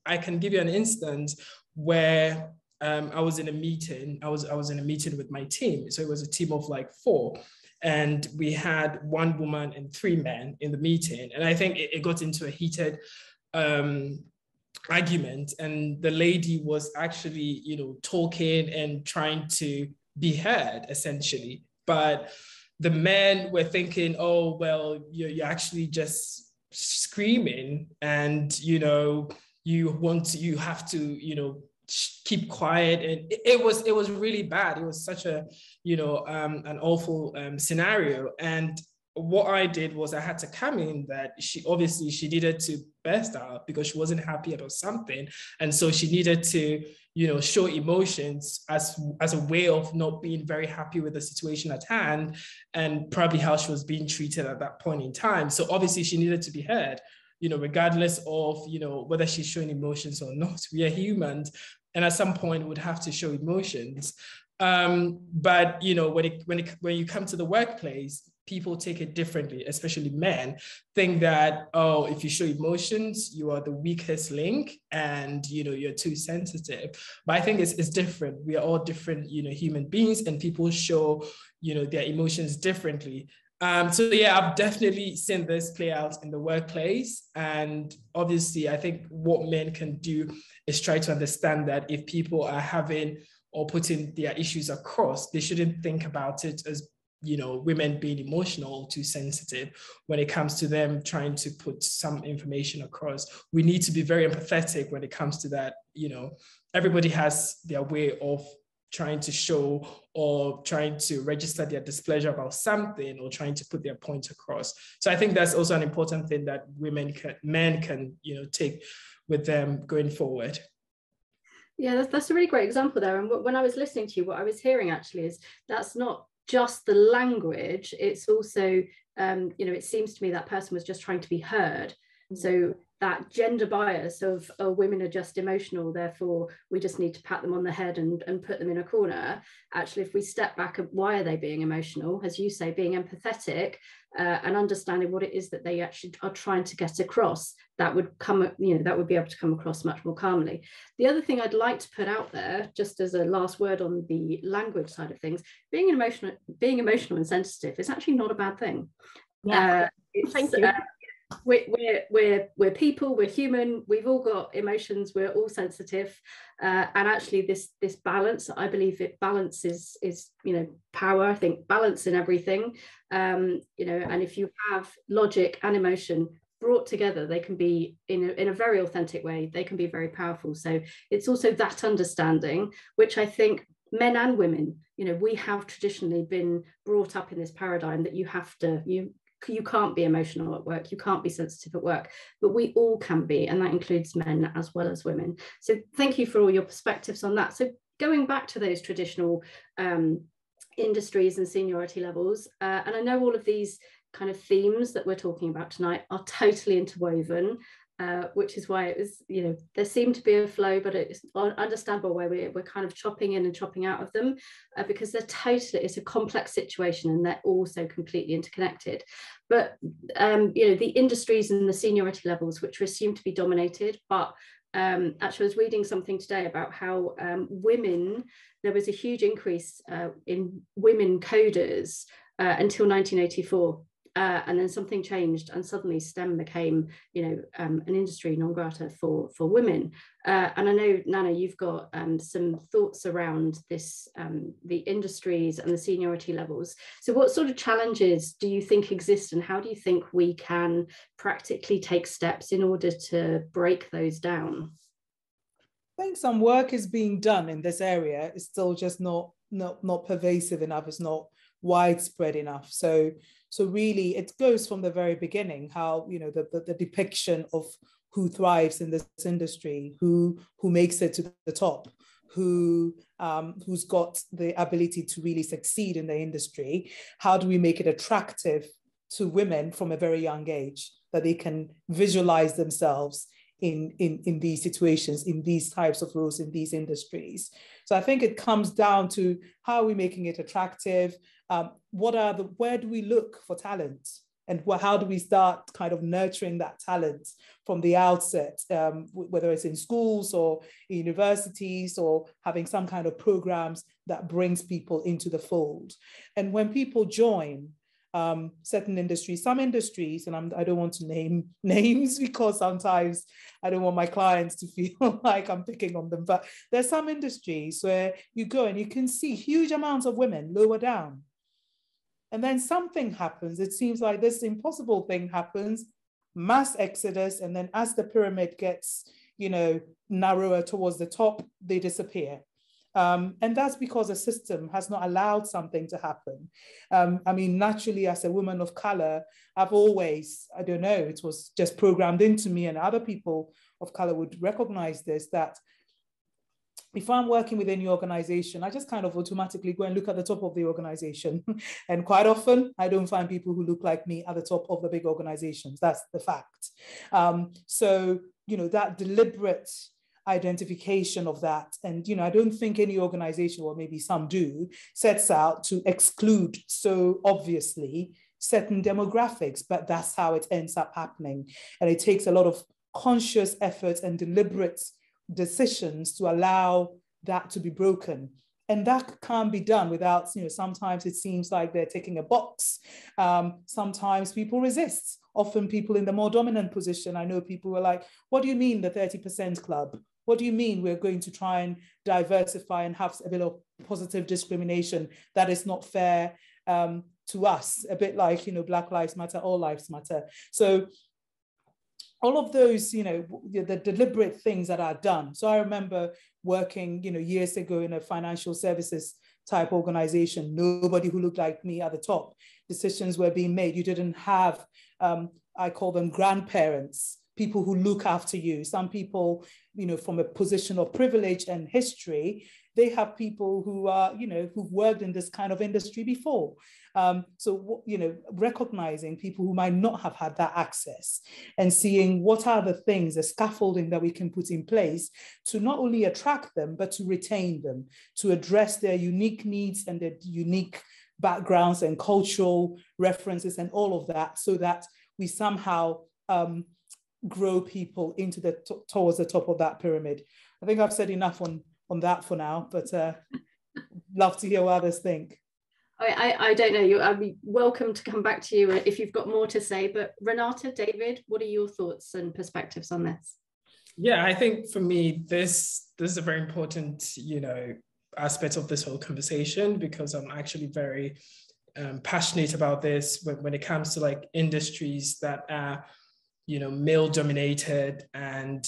I can give you an instance where I was in a meeting. I was in a meeting with my team. So it was a team of like 4. And we had 1 woman and 3 men in the meeting. And I think it got into a heated argument. And the lady was actually, talking and trying to be heard, essentially. But the men were thinking, oh, well, you're actually just screaming, and, you have to, keep quiet. And it was really bad. It was such a, an awful scenario. And what I did was I had to come in that she needed to burst out because she wasn't happy about something. And so she needed to, show emotions as a way of not being very happy with the situation at hand, and probably how she was being treated at that point in time. So obviously she needed to be heard, regardless of, whether she's showing emotions or not. We are humans, and at some point would have to show emotions. But when you come to the workplace, people take it differently, especially men, think that, oh, if you show emotions, you are the weakest link, and you're too sensitive. But I think it's different. We are all different, human beings, and people show, their emotions differently. So yeah, I've definitely seen this play out in the workplace. And obviously, I think what men can do is try to understand that if people are having or putting their issues across, they shouldn't think about it as, women being emotional, too sensitive. When it comes to them trying to put some information across, we need to be very empathetic when it comes to that. Everybody has their way of trying to show or trying to register their displeasure about something, or trying to put their point across. So I think that's also an important thing that men can, take with them going forward. Yeah, that's a really great example there. And when I was listening to you, what I was hearing actually is that's not just the language, it's also, you know, it seems to me that person was just trying to be heard. So that gender bias of, oh, women are just emotional, therefore we just need to pat them on the head and put them in a corner. Actually, if we step back, why are they being emotional? As you say, being empathetic and understanding what it is that they actually are trying to get across, that would come, you know, that would be able to come across much more calmly. The other thing I'd like to put out there, just as a last word on the language side of things, being emotional and sensitive is actually not a bad thing. Yeah. Thank you. We're people, we're human, we've all got emotions, we're all sensitive, and actually this balance, I believe balance is you know, power. I think balance in everything, you know, and if you have logic and emotion brought together, they can be in a very authentic way, they can be very powerful. So it's also that understanding, which I think men and women, you know, we have traditionally been brought up in this paradigm that you can't be emotional at work, you can't be sensitive at work, but we all can be, and that includes men as well as women. So thank you for all your perspectives on that. So going back to those traditional industries and seniority levels, and I know all of these kind of themes that we're talking about tonight are totally interwoven, which is why it was, you know, there seemed to be a flow, but it's understandable why we're kind of chopping in and chopping out of them, because it's a complex situation and they're also completely interconnected. But, you know, the industries and the seniority levels, which are assumed to be dominated, but actually I was reading something today about how there was a huge increase in women coders until 1984. And then something changed, and suddenly STEM became, you know, an industry non grata for women. And I know, Nana, you've got some thoughts around this, the industries and the seniority levels. So what sort of challenges do you think exist, and how do you think we can practically take steps in order to break those down? I think some work is being done in this area. It's still just not pervasive enough. It's not widespread enough. So really, it goes from the very beginning, how, you know, the depiction of who thrives in this industry, who makes it to the top, who's got the ability to really succeed in the industry. How do we make it attractive to women from a very young age, that they can visualize themselves in these situations, in these types of roles, in these industries? So I think it comes down to how are we making it attractive? Where do we look for talent? And how do we start kind of nurturing that talent from the outset, whether it's in schools or universities, or having some kind of programs that brings people into the fold? And when people join certain industries, some industries, and I don't want to name names because sometimes I don't want my clients to feel like I'm picking on them, but there's some industries where you go and you can see huge amounts of women lower down. And then something happens. It seems like this impossible thing happens, mass exodus, and then as the pyramid gets, you know, narrower towards the top, they disappear. And that's because the system has not allowed something to happen. I mean, naturally, as a woman of color, I've always, I don't know, it was just programmed into me, and other people of color would recognize this, that if I'm working with any organization, I just kind of automatically go and look at the top of the organization. And quite often, I don't find people who look like me at the top of the big organizations. That's the fact. So, you know, that deliberate identification of that. And, you know, I don't think any organization, or maybe some do, sets out to exclude so obviously certain demographics, but that's how it ends up happening. And it takes a lot of conscious effort and deliberate decisions to allow that to be broken. And that can't be done without, you know, sometimes it seems like they're ticking a box. Sometimes people resist. Often people in the more dominant position, I know people were like, what do you mean the 30% club? What do you mean we're going to try and diversify and have a bit of positive discrimination that is not fair to us? A bit like, you know, Black Lives Matter, all lives matter. So all of those, you know, the deliberate things that are done. So I remember working, you know, years ago in a financial services type organization, nobody who looked like me at the top. Decisions were being made. You didn't have, I call them grandparents, people who look after you. Some people, from a position of privilege and history, they have people who are, who've worked in this kind of industry before. So, recognizing people who might not have had that access and seeing what are the things, the scaffolding that we can put in place to not only attract them, but to retain them, to address their unique needs and their unique backgrounds and cultural references and all of that, so that we somehow grow people into towards the top of that pyramid. I think I've said enough on that for now, but love to hear what others think. I don't know. I'd be welcome to come back to you if you've got more to say. But Renata, David, what are your thoughts and perspectives on this? Yeah, I think for me, this is a very important, aspect of this whole conversation, because I'm actually very passionate about this when it comes to like industries that are, male dominated and,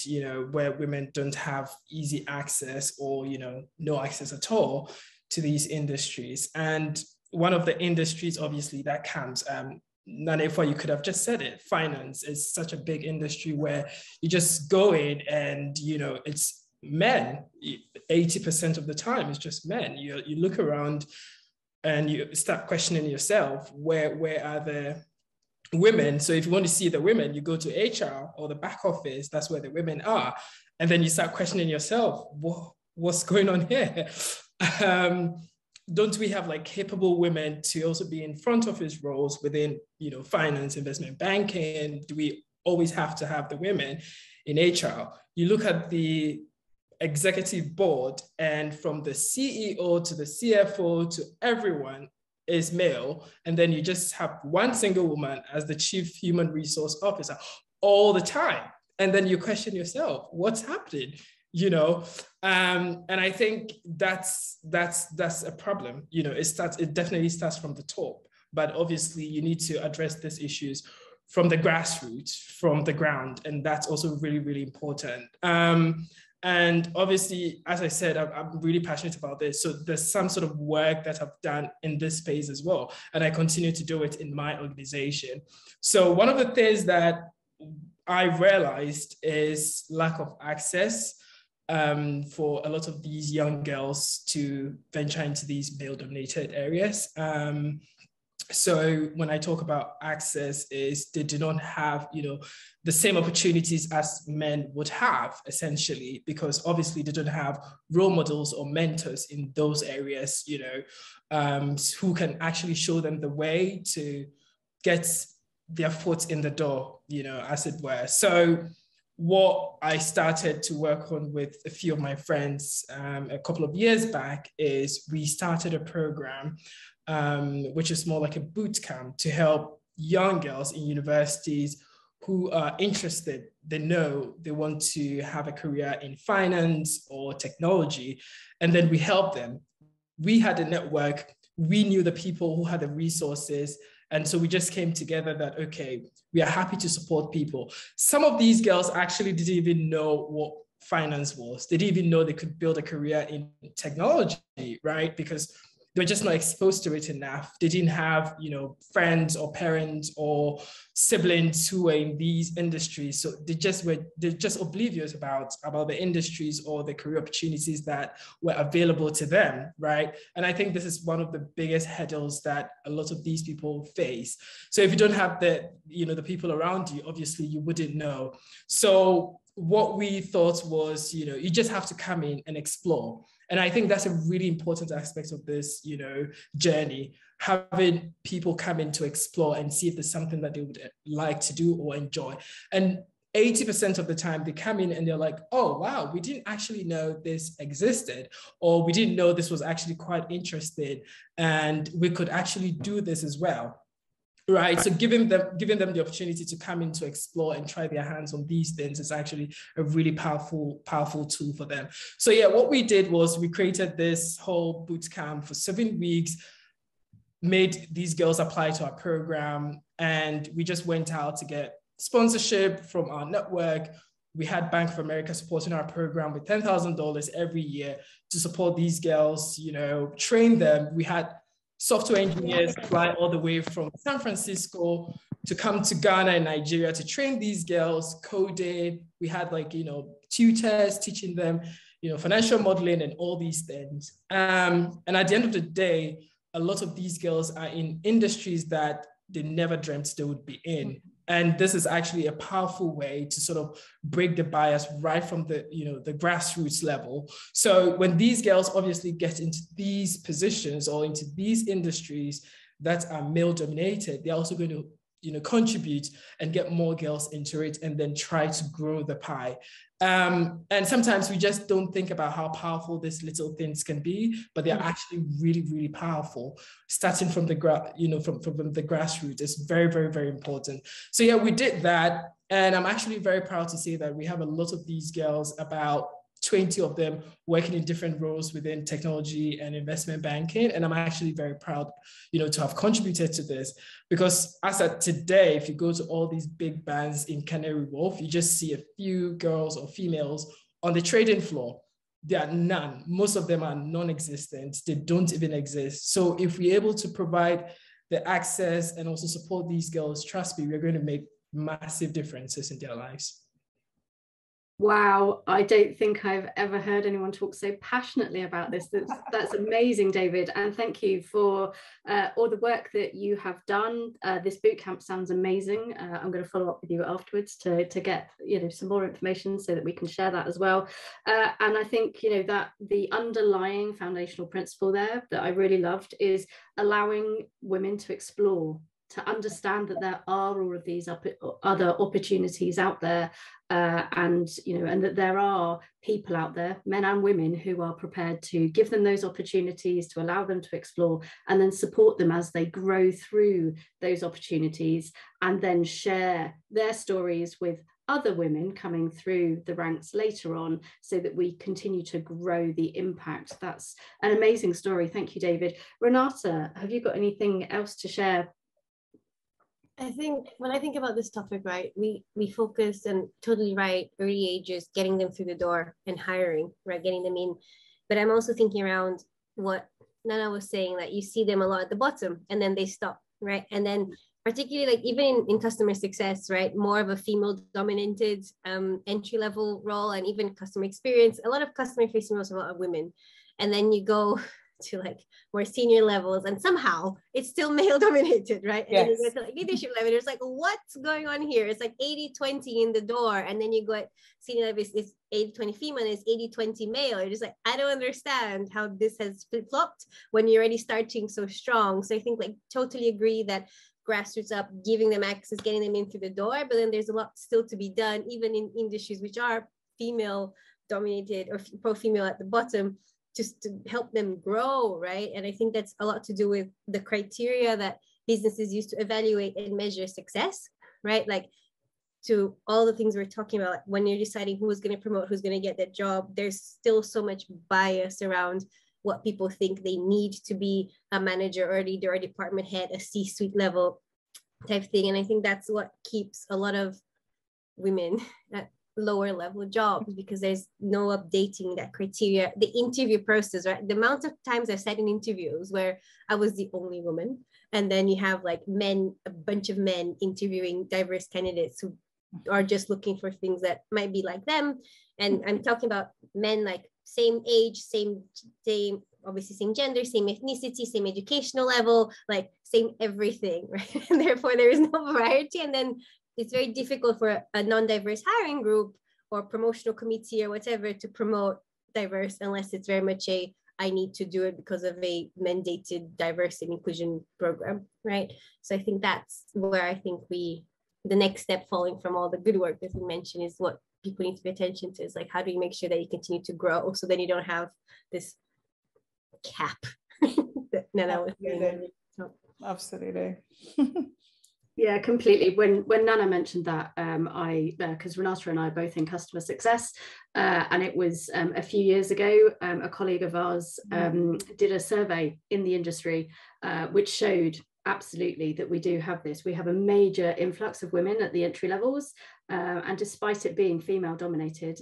where women don't have easy access or, no access at all to these industries. And one of the industries, obviously, that comes, Nana-Efua, you could have just said it, finance is such a big industry where you just go in and, it's men, 80% of the time it's just men. You look around and you start questioning yourself, where are the women? So if you want to see the women, you go to HR or the back office, that's where the women are. And then you start questioning yourself, what's going on here? Don't we have like capable women to also be in front office roles within, finance, investment banking? Do we always have to have the women in HR? You look at the executive board, and from the CEO to the CFO to everyone is male. And then you just have one single woman as the chief human resource officer all the time. And then you question yourself, what's happening? And I think that's a problem. It definitely starts from the top, but obviously you need to address these issues from the grassroots, from the ground, and that's also really, really important. And obviously, as I said, I'm really passionate about this. So there's some sort of work that I've done in this space as well, and I continue to do it in my organization. So one of the things that I realized is lack of access for a lot of these young girls to venture into these male-dominated areas. So when I talk about access, is they do not have, the same opportunities as men would have, essentially, because obviously they don't have role models or mentors in those areas, who can actually show them the way to get their foot in the door, as it were. So what I started to work on with a few of my friends a couple of years back is we started a program which is more like a boot camp to help young girls in universities who are interested. They know they want to have a career in finance or technology, and then we help them. We had a network, we knew the people who had the resources, and so we just came together that, okay, we are happy to support people. Some of these girls actually didn't even know what finance was. They didn't even know they could build a career in technology, right? Because they were just not exposed to it enough. They didn't have, friends or parents or siblings who were in these industries. So they're just oblivious about the industries or the career opportunities that were available to them, right? And I think this is one of the biggest hurdles that a lot of these people face. So if you don't have the people around you, obviously you wouldn't know. So what we thought was, you just have to come in and explore. And I think that's a really important aspect of this, journey, having people come in to explore and see if there's something that they would like to do or enjoy. And 80% of the time they come in and they're like, oh, wow, we didn't actually know this existed, or we didn't know this was actually quite interesting and we could actually do this as well. Right. So giving them the opportunity to come in to explore and try their hands on these things is actually a really powerful tool for them. So yeah, what we did was we created this whole boot camp for 7 weeks, made these girls apply to our program, and we just went out to get sponsorship from our network. We had Bank of America supporting our program with $10,000 every year to support these girls, train them. We had software engineers fly all the way from San Francisco to come to Ghana and Nigeria to train these girls coding. We had tutors, teaching them, financial modeling and all these things. And at the end of the day, a lot of these girls are in industries that they never dreamt they would be in. And this is actually a powerful way to sort of break the bias right from the grassroots level. So when these girls obviously get into these positions or into these industries that are male dominated, they're also going to contribute and get more girls into it and then try to grow the pie. And sometimes we just don't think about how powerful these little things can be, but they're actually really, really powerful. Starting from the from the grassroots is very, very, very important. So yeah, we did that. And I'm actually very proud to say that we have a lot of these girls, about 20 of them working in different roles within technology and investment banking. And I'm actually very proud, to have contributed to this, because as of today, if you go to all these big banks in Canary Wharf, you just see a few girls or females on the trading floor. There are none. Most of them are non-existent. They don't even exist. So if we're able to provide the access and also support these girls, trust me, we're going to make massive differences in their lives. Wow, I don't think I've ever heard anyone talk so passionately about this. That's amazing, David. And thank you for all the work that you have done. This bootcamp sounds amazing. I'm going to follow up with you afterwards to get some more information so that we can share that as well. And I think that the underlying foundational principle there that I really loved is allowing women to explore, to understand that there are all of these other opportunities out there, and that there are people out there, men and women, who are prepared to give them those opportunities, to allow them to explore, and then support them as they grow through those opportunities, and then share their stories with other women coming through the ranks later on, so that we continue to grow the impact. That's an amazing story. Thank you, David. Renata, have you got anything else to share? I think when I think about this topic, right, we focus, and totally right, early ages, getting them through the door and hiring, right, getting them in. But I'm also thinking around what Nana was saying, that you see them a lot at the bottom and then they stop, right? And then particularly like even in customer success, right, more of a female dominated entry level role, and even customer experience, a lot of customer facing roles, a lot of women. And then you go to like more senior levels and somehow it's still male dominated, right? And then you go to like leadership level, there's like, what's going on here? It's like 80-20 in the door. And then you go at senior level, it's 80-20 female, and it's 80-20 male. You're just like, I don't understand how this has flip-flopped when you're already starting so strong. So I think like totally agree that grassroots up, giving them access, getting them in through the door, but then there's a lot still to be done, even in industries which are female dominated or pro-female at the bottom, just to help them grow, right? And I think that's a lot to do with the criteria that businesses use to evaluate and measure success, right? Like to all the things we're talking about, when you're deciding who's going to promote, who's going to get that job, there's still so much bias around what people think they need to be a manager or a leader or a department head, a C-suite level type thing. And I think that's what keeps a lot of women at lower level jobs, because there's no updating that criteria. The interview process, right? The amount of times I've sat in interviews where I was the only woman, and then you have like men, a bunch of men interviewing diverse candidates who are just looking for things that might be like them. And I'm talking about men like same age, same obviously same gender, same ethnicity, same educational level, like same everything, right? And therefore there is no variety. And then it's very difficult for a non-diverse hiring group or promotional committee or whatever to promote diverse, unless it's very much I need to do it because of a mandated diversity and inclusion program, right? So I think that's where I think the next step, following from all the good work that we mentioned, is what people need to pay attention to, is like, how do you make sure that you continue to grow, so then you don't have this cap that Nana was saying. Absolutely. Yeah, completely. When Nana mentioned that, because Renata and I are both in customer success, and it was a few years ago, a colleague of ours did a survey in the industry, which showed absolutely that we do have this. We have a major influx of women at the entry levels, and despite it being female dominated,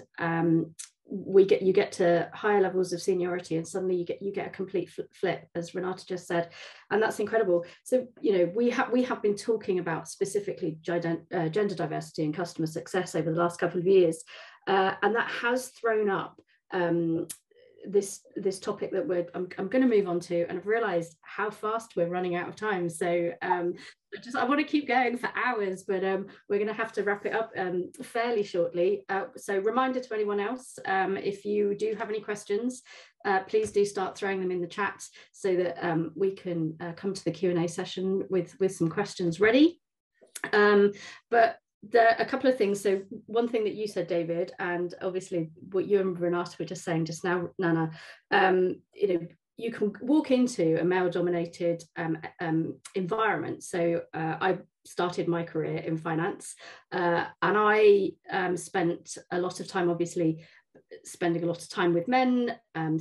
you get to higher levels of seniority, and suddenly you get a complete flip, as Renata just said, and that's incredible. So we have been talking about specifically gender diversity and customer success over the last couple of years, And that has thrown up this topic that I'm going to move on to, and I've realized how fast we're running out of time. So I want to keep going for hours, but we're going to have to wrap it up fairly shortly. So reminder to anyone else, if you do have any questions, please do start throwing them in the chat so that we can come to the Q&A session with some questions ready. But there are a couple of things. So one thing that you said, David, and obviously what you and Renata were just saying just now, Nana, you know, you can walk into a male-dominated environment. So I started my career in finance, and I spent a lot of time, obviously, spending a lot of time with men and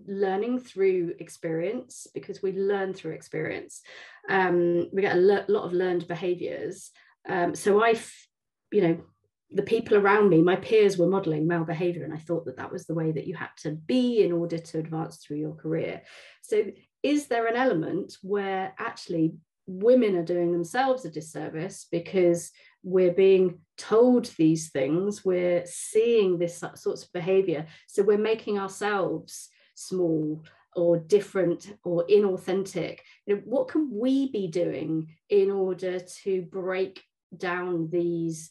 learning through experience, because we learn through experience. We get a lot of learned behaviours. So you know, the people around me, my peers were modeling male behavior, and I thought that that was the way that you had to be in order to advance through your career. So is there an element where actually women are doing themselves a disservice because we're being told these things, we're seeing this sorts of behavior, so we're making ourselves small or different or inauthentic? You know, what can we be doing in order to break down these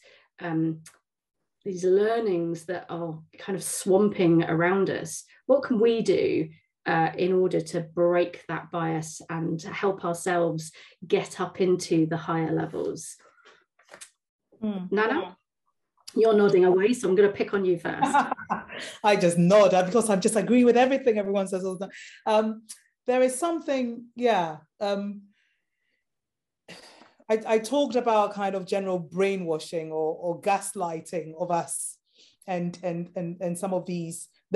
learnings that are kind of swamping around us? What can we do in order to break that bias and help ourselves get up into the higher levels? Nana, you're nodding away, so I'm going to pick on you first. I just nod because I just agree with everything everyone says all the time. There is something, yeah. I talked about kind of general brainwashing or gaslighting of us, and some of the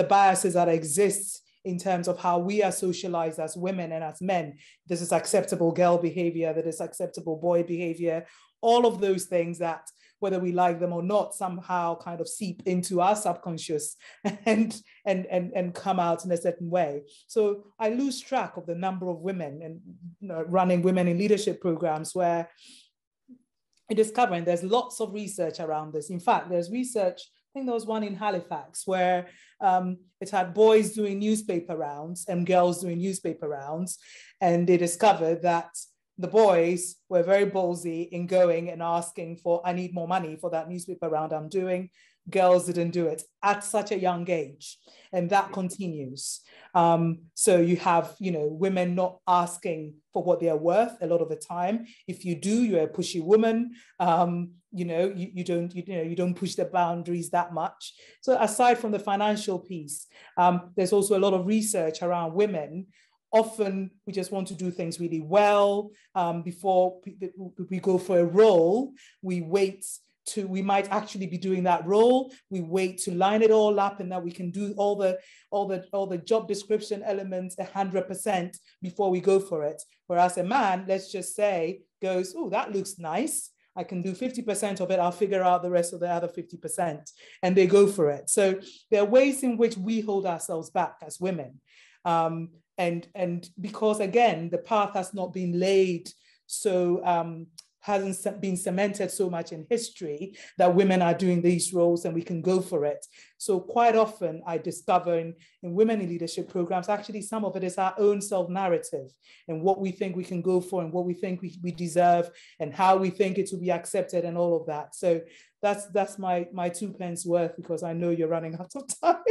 biases that exist in terms of how we are socialized as women and as men. This is acceptable girl behavior, that is acceptable boy behavior, all of those things that, whether we like them or not, somehow kind of seep into our subconscious and come out in a certain way. So I lose track of the number of women and running women in leadership programs where I'm discovering there's lots of research around this. In fact, there's research, I think there was one in Halifax where it had boys doing newspaper rounds and girls doing newspaper rounds. And they discovered that the boys were very ballsy in going and asking for, I need more money for that newspaper round I'm doing. Girls didn't do it at such a young age. And that continues. So you have, you know, women not asking for what they are worth a lot of the time. If you do, you're a pushy woman. You know, you don't push the boundaries that much. So aside from the financial piece, there's also a lot of research around women. Often we just want to do things really well. Before we go for a role, we might actually be doing that role. We wait to line it all up, and that we can do all the job description elements 100% before we go for it. Whereas a man, let's just say, goes, oh, that looks nice. I can do 50% of it. I'll figure out the rest of the other 50%, and they go for it. So there are ways in which we hold ourselves back as women. And because, again, the path has not been laid, so hasn't been cemented so much in history that women are doing these roles and we can go for it. So quite often I discover in women in leadership programs, actually some of it is our own self-narrative and what we think we can go for and what we think we deserve and how we think it will be accepted and all of that. So that's my 2 pence worth, because I know you're running out of time.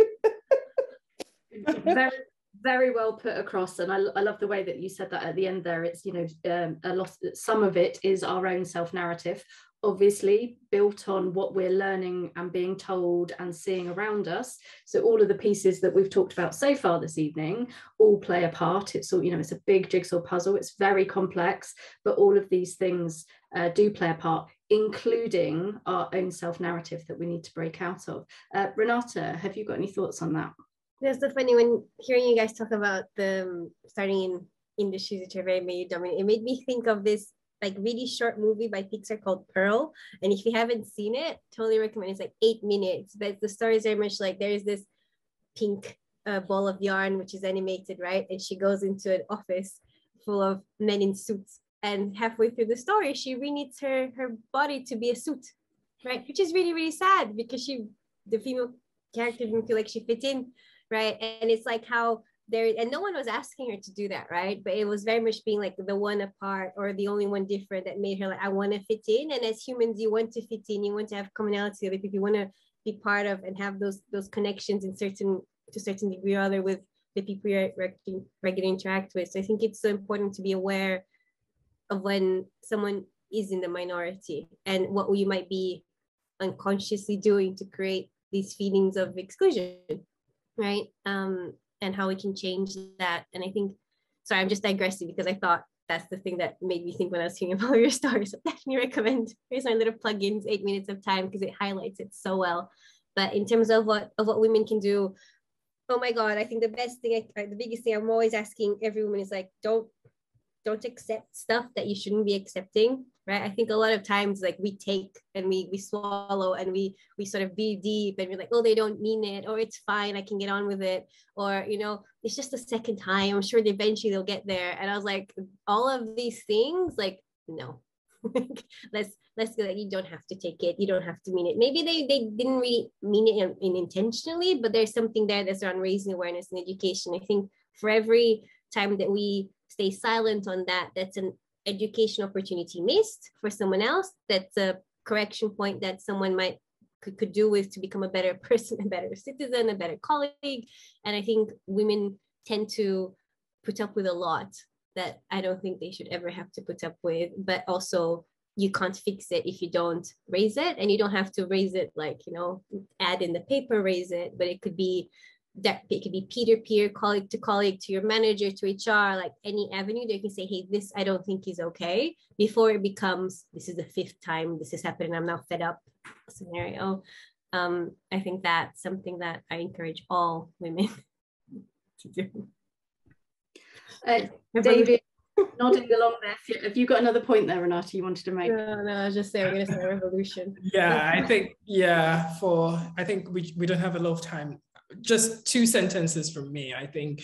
Very well put across, and I love the way that you said that at the end there. It's, you know, some of it is our own self-narrative, obviously built on what we're learning and being told and seeing around us. So all of the pieces that we've talked about so far this evening all play a part. It's all, you know, it's a big jigsaw puzzle. It's very complex, but all of these things do play a part, including our own self-narrative that we need to break out of. Renata, have you got any thoughts on that? That's so funny when hearing you guys talk about the starting in industries which are very male dominated. It made me think of this like really short movie by Pixar called Pearl. And if you haven't seen it, totally recommend. It's like 8 minutes. But the story is very much like there is this pink ball of yarn which is animated, right? And she goes into an office full of men in suits. And halfway through the story, she reknits her body to be a suit, right? Which is really, really sad because she the female character didn't feel like she fit in, right? And it's like how there, and no one was asking her to do that, right? But it was very much being like the one apart or the only one different that made her like, I want to fit in. And as humans, you want to fit in, you want to have commonality with people, you want to be part of and have those connections in to a certain degree or other with the people you regularly interact with. So I think it's so important to be aware of when someone is in the minority and what you might be unconsciously doing to create these feelings of exclusion, right? And how we can change that. And I think, sorry, I'm just digressing because I thought that's the thing that made me think when I was hearing about your story. So definitely recommend, here's my little plugins, 8 minutes of time, because it highlights it so well. But in terms of what women can do, oh my God, I think the biggest thing I'm always asking every woman is like, don't accept stuff that you shouldn't be accepting, right? I think a lot of times like we take and we swallow and we sort of be deep and we're like, oh, they don't mean it, or it's fine, I can get on with it, or, you know, it's just the second time, I'm sure eventually they'll get there. And I was like, all of these things, like, no, let's go, like, you don't have to take it, you don't have to mean it. Maybe they didn't really mean it intentionally, but there's something there that's around raising awareness and education. I think for every time that we stay silent on that, that's an education opportunity missed for someone else. That's a correction point that someone could do with to become a better person, a better citizen, a better colleague. And I think women tend to put up with a lot that I don't think they should ever have to put up with. But also, you can't fix it if you don't raise it, and you don't have to raise it like, you know, add in the paper, raise it, but it could be peer-to-peer, colleague to your manager, to HR, like any avenue that you can say, hey, this I don't think is okay, before it becomes, this is the 5th time this has happened, I'm now fed up scenario. I think that's something that I encourage all women to do. David, nodding along there. Have you got another point there, Renata, you wanted to make? No, I was just saying we're going to say revolution. Yeah, I think, I think we don't have a lot of time. Just 2 sentences from me. I think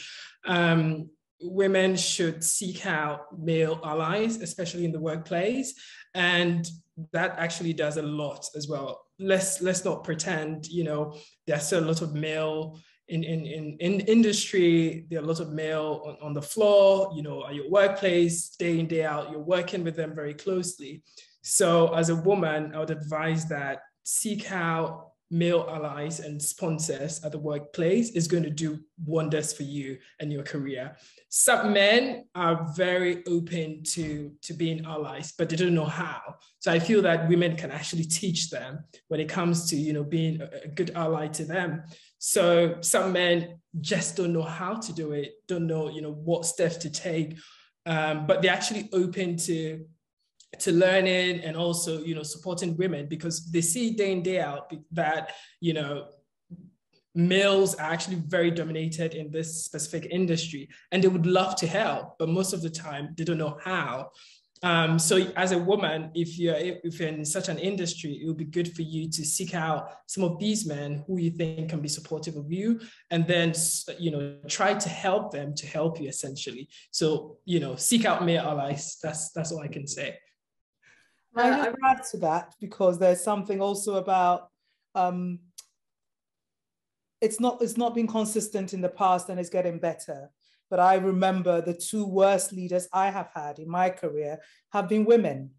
women should seek out male allies, especially in the workplace. And that actually does a lot as well. Let's not pretend, you know, there's still a lot of male in industry, there are a lot of male on the floor, you know, at your workplace, day in, day out, you're working with them very closely. So as a woman, I would advise that seek out male allies and sponsors at the workplace is going to do wonders for you and your career. Some men are very open to being allies, but they don't know how. So I feel that women can actually teach them when it comes to, you know, being a good ally to them. So some men just don't know how to do it, don't know, you know, what steps to take, but they're actually open to learning and also, you know, supporting women, because they see day in, day out that, you know, males are actually very dominated in this specific industry and they would love to help, but most of the time they don't know how. So as a woman, if you're in such an industry, it would be good for you to seek out some of these men who you think can be supportive of you, and then, you know, try to help them to help you essentially. So, you know, seek out male allies. That's all I can say. I just add to that, because there's something also about it's not been consistent in the past and it's getting better. But I remember the 2 worst leaders I have had in my career have been women.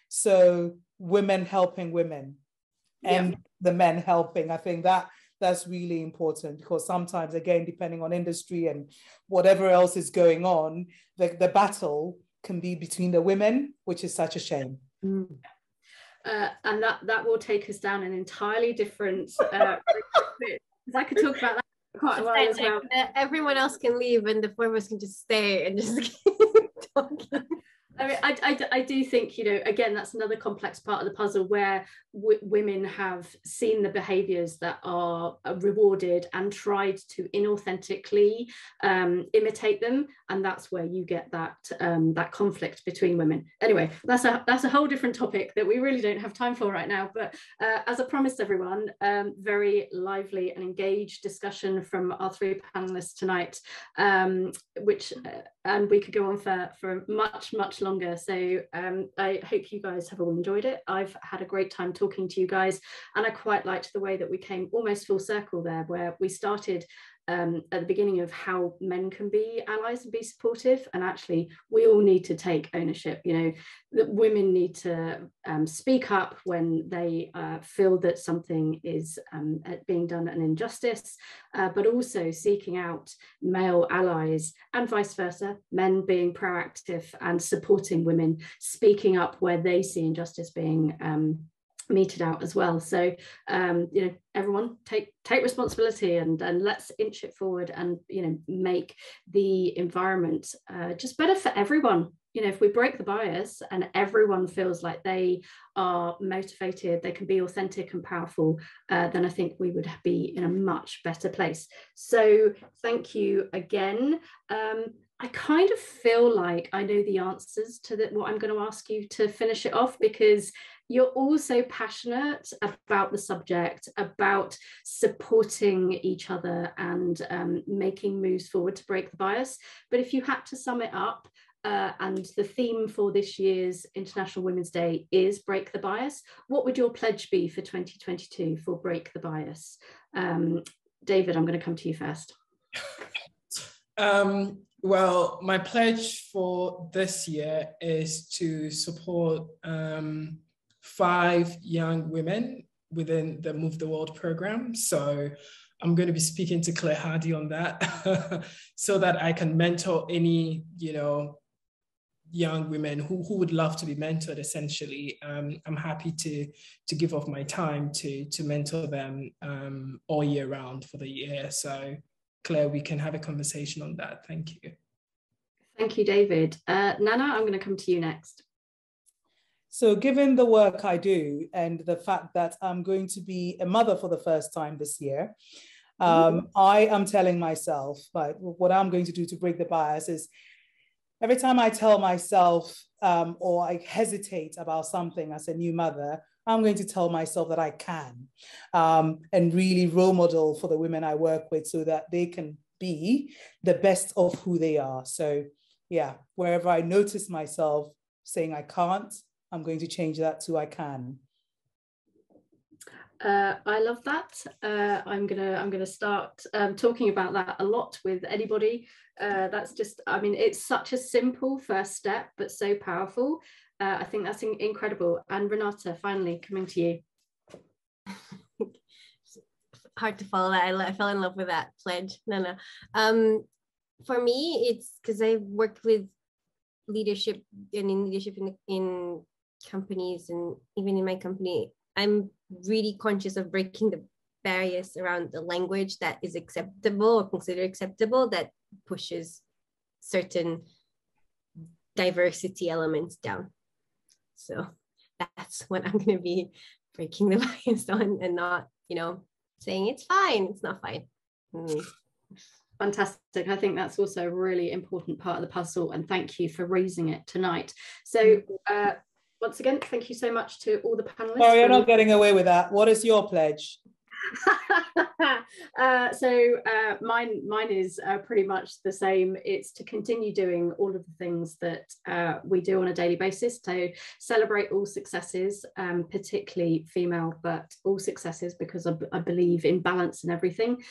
So women helping women and the men helping. I think that's really important, because sometimes, again, depending on industry and whatever else is going on, the battle can be between the women, which is such a shame. And that will take us down an entirely different I could talk about that for quite a while as well. Everyone else can leave and the 4 of us can just stay and just keep talking. I mean, I do think, you know, again, that's another complex part of the puzzle where women have seen the behaviours that are rewarded and tried to inauthentically imitate them, and that's where you get that conflict between women. Anyway, that's a whole different topic that we really don't have time for right now. But as I promised everyone, very lively and engaged discussion from our 3 panelists tonight, which and we could go on for much longer. So I hope you guys have all enjoyed it. I've had a great time talking to you guys, and I quite liked the way that we came almost full circle there, where we started at the beginning of how men can be allies and be supportive, and actually we all need to take ownership. You know, that women need to speak up when they feel that something is being done an injustice, but also seeking out male allies, and vice versa, men being proactive and supporting women, speaking up where they see injustice being meted out as well. So you know, everyone take responsibility, and let's inch it forward, and you know, make the environment just better for everyone. You know, if we break the bias and everyone feels like they are motivated, they can be authentic and powerful, then I think we would be in a much better place. So thank you again. I kind of feel like I know the answers to what I'm going to ask you to finish it off, because you're all so passionate about the subject, about supporting each other and making moves forward to break the bias. But if you had to sum it up, and the theme for this year's International Women's Day is Break the Bias, what would your pledge be for 2022 for Break the Bias? David, I'm going to come to you first. Well, my pledge for this year is to support 5 young women within the Move the World program. So I'm going to be speaking to Claire Hardy on that so that I can mentor any, you know, young women who would love to be mentored, essentially. I'm happy to give off my time to mentor them all year round for the year. So Claire, we can have a conversation on that. Thank you. Thank you, David. Nana, I'm going to come to you next. So given the work I do and the fact that I'm going to be a mother for the first time this year, I am telling myself, like, what I'm going to do to break the bias is every time I tell myself or I hesitate about something as a new mother, I'm going to tell myself that I can, and really role model for the women I work with so that they can be the best of who they are. So yeah, wherever I notice myself saying I can't, I'm going to change that to I can. I love that. I'm gonna start talking about that a lot with anybody. That's just, I mean, it's such a simple first step, but so powerful. I think that's incredible. And Renata, finally coming to you. Hard to follow that. I fell in love with that pledge, Nana. For me, it's because I worked with leadership and in leadership in companies, and even in my company, I'm really conscious of breaking the barriers around the language that is acceptable or considered acceptable that pushes certain diversity elements down. So that's what I'm going to be breaking the bias on, and not, you know, saying it's fine, it's not fine. Fantastic. I think that's also a really important part of the puzzle, and thank you for raising it tonight. So once again, thank you so much to all the panelists. Oh, you're not getting away with that. What is your pledge? Mine is pretty much the same. It's to continue doing all of the things that we do on a daily basis, to celebrate all successes, particularly female, but all successes, because I believe in balance in everything.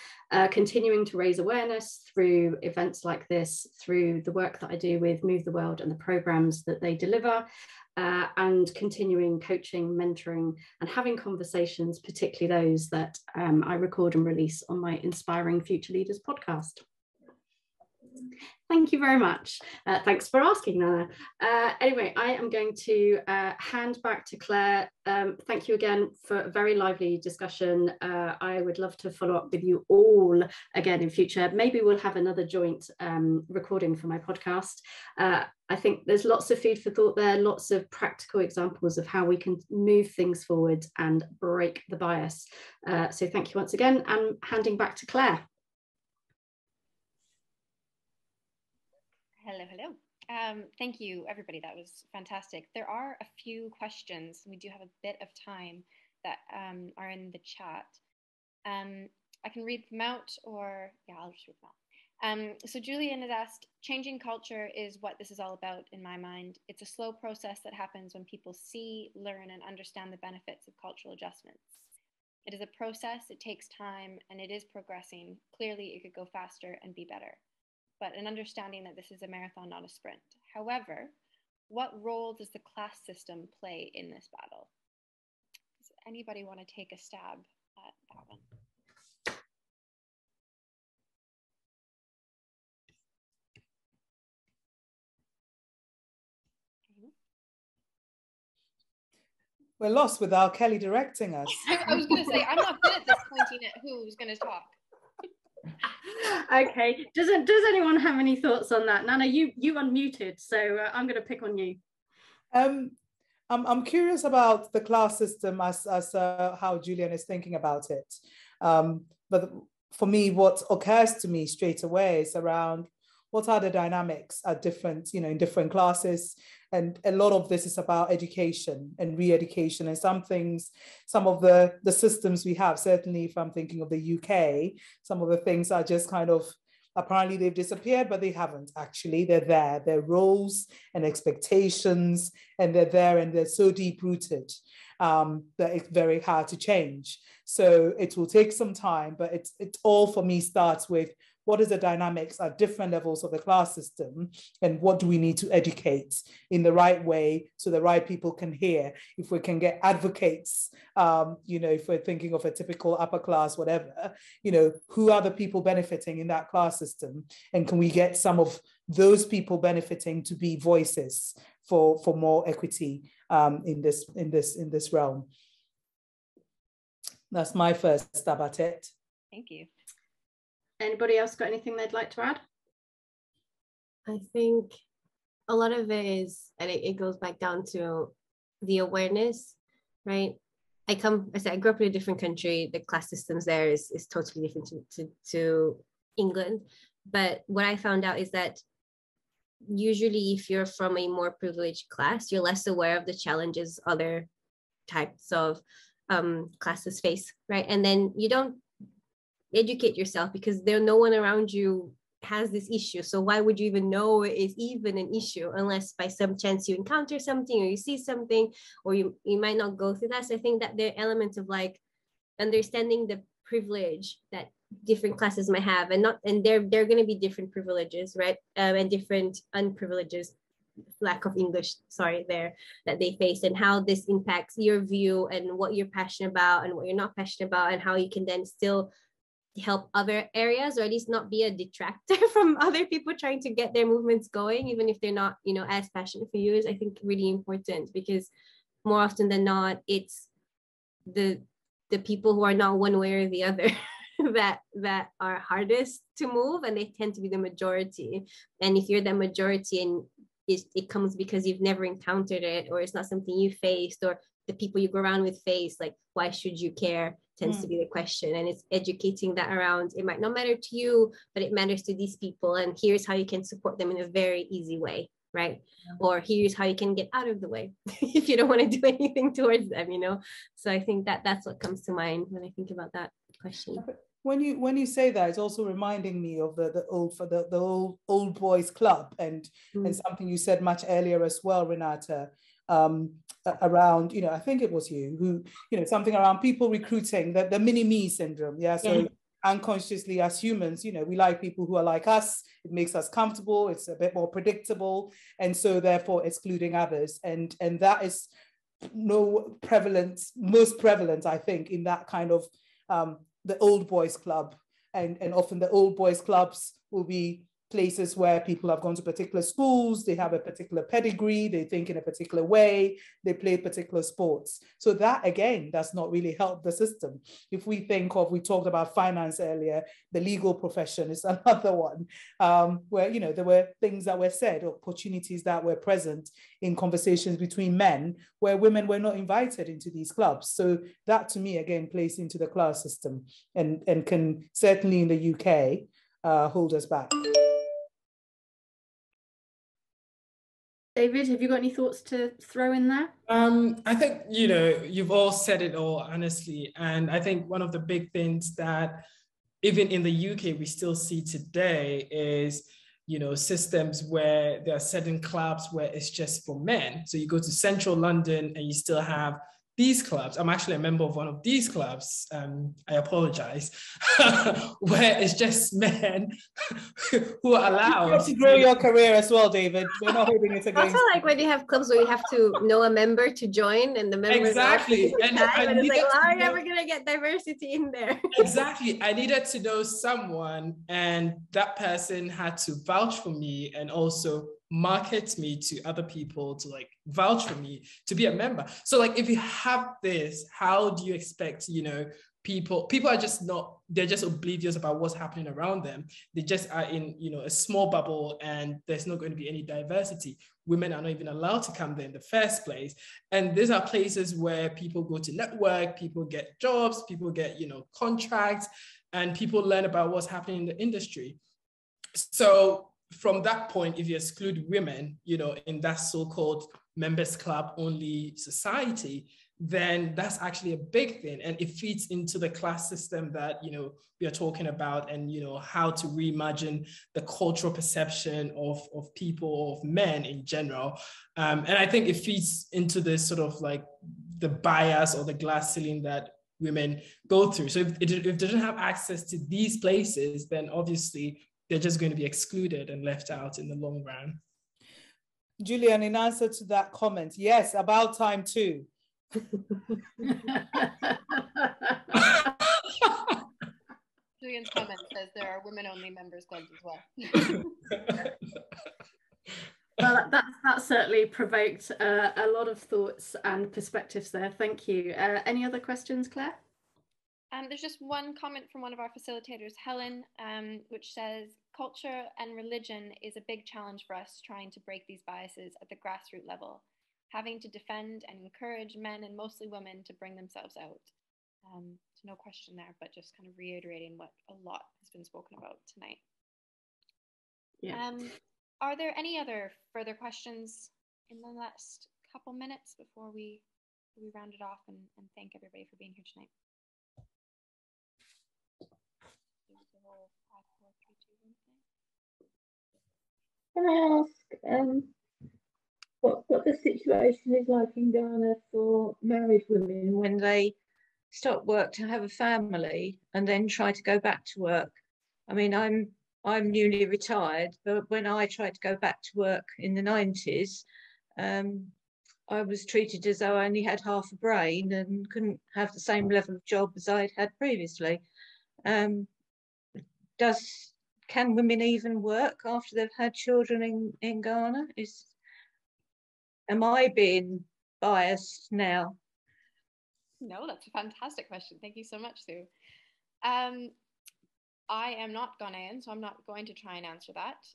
Continuing to raise awareness through events like this, through the work that I do with Move the World and the programs that they deliver. And continuing coaching, mentoring, and having conversations, particularly those that I record and release on my Inspiring Future Leaders podcast. Thank you very much. Thanks for asking, Nana. Anyway, I am going to hand back to Claire. Thank you again for a very lively discussion. I would love to follow up with you all again in future. Maybe we'll have another joint recording for my podcast. I think there's lots of food for thought there, lots of practical examples of how we can move things forward and break the bias. So thank you once again. I'm handing back to Claire. Hello. Thank you, everybody. That was fantastic. There are a few questions. We do have a bit of time that are in the chat. I can read them out, or yeah, I'll just read them So Julian has asked, changing culture is what this is all about in my mind. It's a slow process that happens when people see, learn, and understand the benefits of cultural adjustments. It is a process, it takes time, and it is progressing. Clearly, it could go faster and be better, but an understanding that this is a marathon, not a sprint. However, what role does the class system play in this battle? Does anybody want to take a stab at that one? We're lost without Kellie directing us. I was going to say, I'm not good at this pointing at who's going to talk. Okay, does anyone have any thoughts on that? Nana, you unmuted, so I'm going to pick on you. I'm curious about the class system as how Julian is thinking about it. But for me, what occurs to me straight away is around what are the dynamics at different, in different classes. And a lot of this is about education and re-education, and some of the systems we have, certainly if I'm thinking of the UK, some of the things are just kind of, apparently they've disappeared, but they haven't actually. They're there. They're roles and expectations, and they're there, and they're so deep-rooted that it's very hard to change. So it will take some time, but it all for me starts with what is the dynamics at different levels of the class system, and what do we need to educate in the right way so the right people can hear? If we can get advocates, if we're thinking of a typical upper class, whatever, who are the people benefiting in that class system? And can we get some of those people benefiting to be voices for more equity in this realm? That's my first stab at it. Thank you. Anybody else got anything they'd like to add? I think a lot of it is, and it goes back down to the awareness, right? I grew up in a different country. The class systems there is totally different to England. But what I found out is that usually if you're from a more privileged class, you're less aware of the challenges other types of classes face, right? And then you don't educate yourself because no one around you has this issue. So why would you even know it's even an issue unless by some chance you encounter something or you see something, or you might not go through that. So I think that there are elements of like understanding the privilege that different classes might have, and they're going to be different privileges, right? And different unprivileges, lack of English, sorry, there, that they face, and how this impacts your view and what you're passionate about and what you're not passionate about, and how you can then still help other areas, or at least not be a detractor from other people trying to get their movements going, even if they're not, as passionate for you, is I think really important, because more often than not, it's the people who are not one way or the other that are hardest to move, and they tend to be the majority. And if you're the majority and it comes because you've never encountered it, or it's not something you faced, or the people you go around with face, like, why should you care, tends to be the question. And it's educating that around, it might not matter to you, but it matters to these people, and here's how you can support them in a very easy way, right? Or here's how you can get out of the way if you don't want to do anything towards them, So I think that's what comes to mind when I think about that question. When you say that, it's also reminding me of the old boys club, and something you said much earlier as well, Renata, around, I think it was you who, something around people recruiting, the mini-me syndrome. Yeah. So unconsciously as humans, we like people who are like us. It makes us comfortable. It's a bit more predictable. And so therefore excluding others. And that is most prevalent, I think, in that kind of the old boys club. And often the old boys clubs will be places where people have gone to particular schools, they have a particular pedigree, they think in a particular way, they play particular sports. So that, again, does not really help the system. If we talked about finance earlier, the legal profession is another one, where, there were things that were said, opportunities that were present in conversations between men, where women were not invited into these clubs. So that, to me, again, plays into the class system and can certainly in the UK hold us back. David, have you got any thoughts to throw in there? I think, you've all said it all, honestly. And I think one of the big things that even in the UK, we still see today is, you know, systems where there are certain clubs where it's just for men. So you go to central London and you still have these clubs. I'm actually a member of one of these clubs. I apologize, where it's just men who are allowed. You have to grow your career as well, David. We're not holding it against. Also, like when you have clubs where you have to know a member to join, and the members exactly, and it's like, well, are you ever gonna get diversity in there? Exactly. I needed to know someone, and that person had to vouch for me and also market me to other people to like vouch for me to be a member. So like, if you have this, how do you expect, you know, people are just not, they're just oblivious about what's happening around them. They just are in, you know, a small bubble, and there's not going to be any diversity. Women are not even allowed to come there in the first place. And these are places where people go to network, people get jobs, people get, you know, contracts, and people learn about what's happening in the industry. So from that point, if you exclude women, you know, in that so-called members club only society, then that's actually a big thing. And it feeds into the class system that, you know, we are talking about, and, you know, how to reimagine the cultural perception of people, of men in general. And I think it feeds into this sort of like the bias or the glass ceiling that women go through. So if they don't have access to these places, then obviously they're just going to be excluded and left out in the long run. Julian, in answer to that comment, yes, about time too. Julian's comment says there are women-only members clubs as well. Well, that certainly provoked a lot of thoughts and perspectives there. Thank you. Any other questions, Claire? There's just one comment from one of our facilitators, Helen, which says, culture and religion is a big challenge for us trying to break these biases at the grassroots level, having to defend and encourage men and mostly women to bring themselves out. So no question there, but just kind of reiterating what a lot has been spoken about tonight. Yeah. Are there any other further questions in the last couple minutes before we round it off and thank everybody for being here tonight? Can I ask what the situation is like in Ghana for married women when they stop work to have a family and then try to go back to work? I mean, I'm newly retired, but when I tried to go back to work in the 90s, I was treated as though I only had half a brain and couldn't have the same level of job as I'd had previously. Can women even work after they've had children in Ghana? Am I being biased now? No, that's a fantastic question. Thank you so much, Sue. I am not Ghanaian, so I'm not going to try and answer that.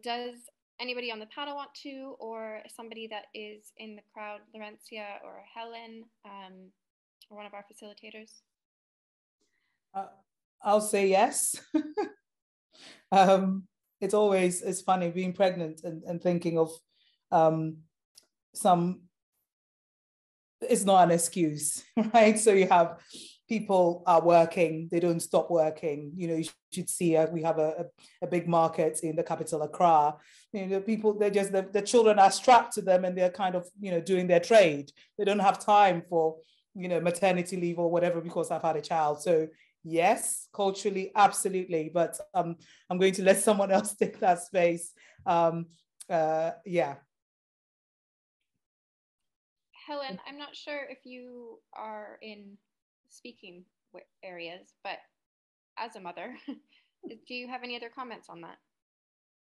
Does anybody on the panel want to, or somebody that is in the crowd, Laurencia or Helen, or one of our facilitators? I'll say yes. It's funny being pregnant and thinking of it's not an excuse, right? So you have people are working, they don't stop working. You know, you should see we have a big market in the capital, Accra. You know, people, the children are strapped to them and they're kind of, you know, doing their trade. They don't have time for, you know, maternity leave or whatever because I've had a child. So yes, culturally, absolutely. But I'm going to let someone else take that space. Yeah. Helen, I'm not sure if you are in speaking areas, but as a mother, do you have any other comments on that?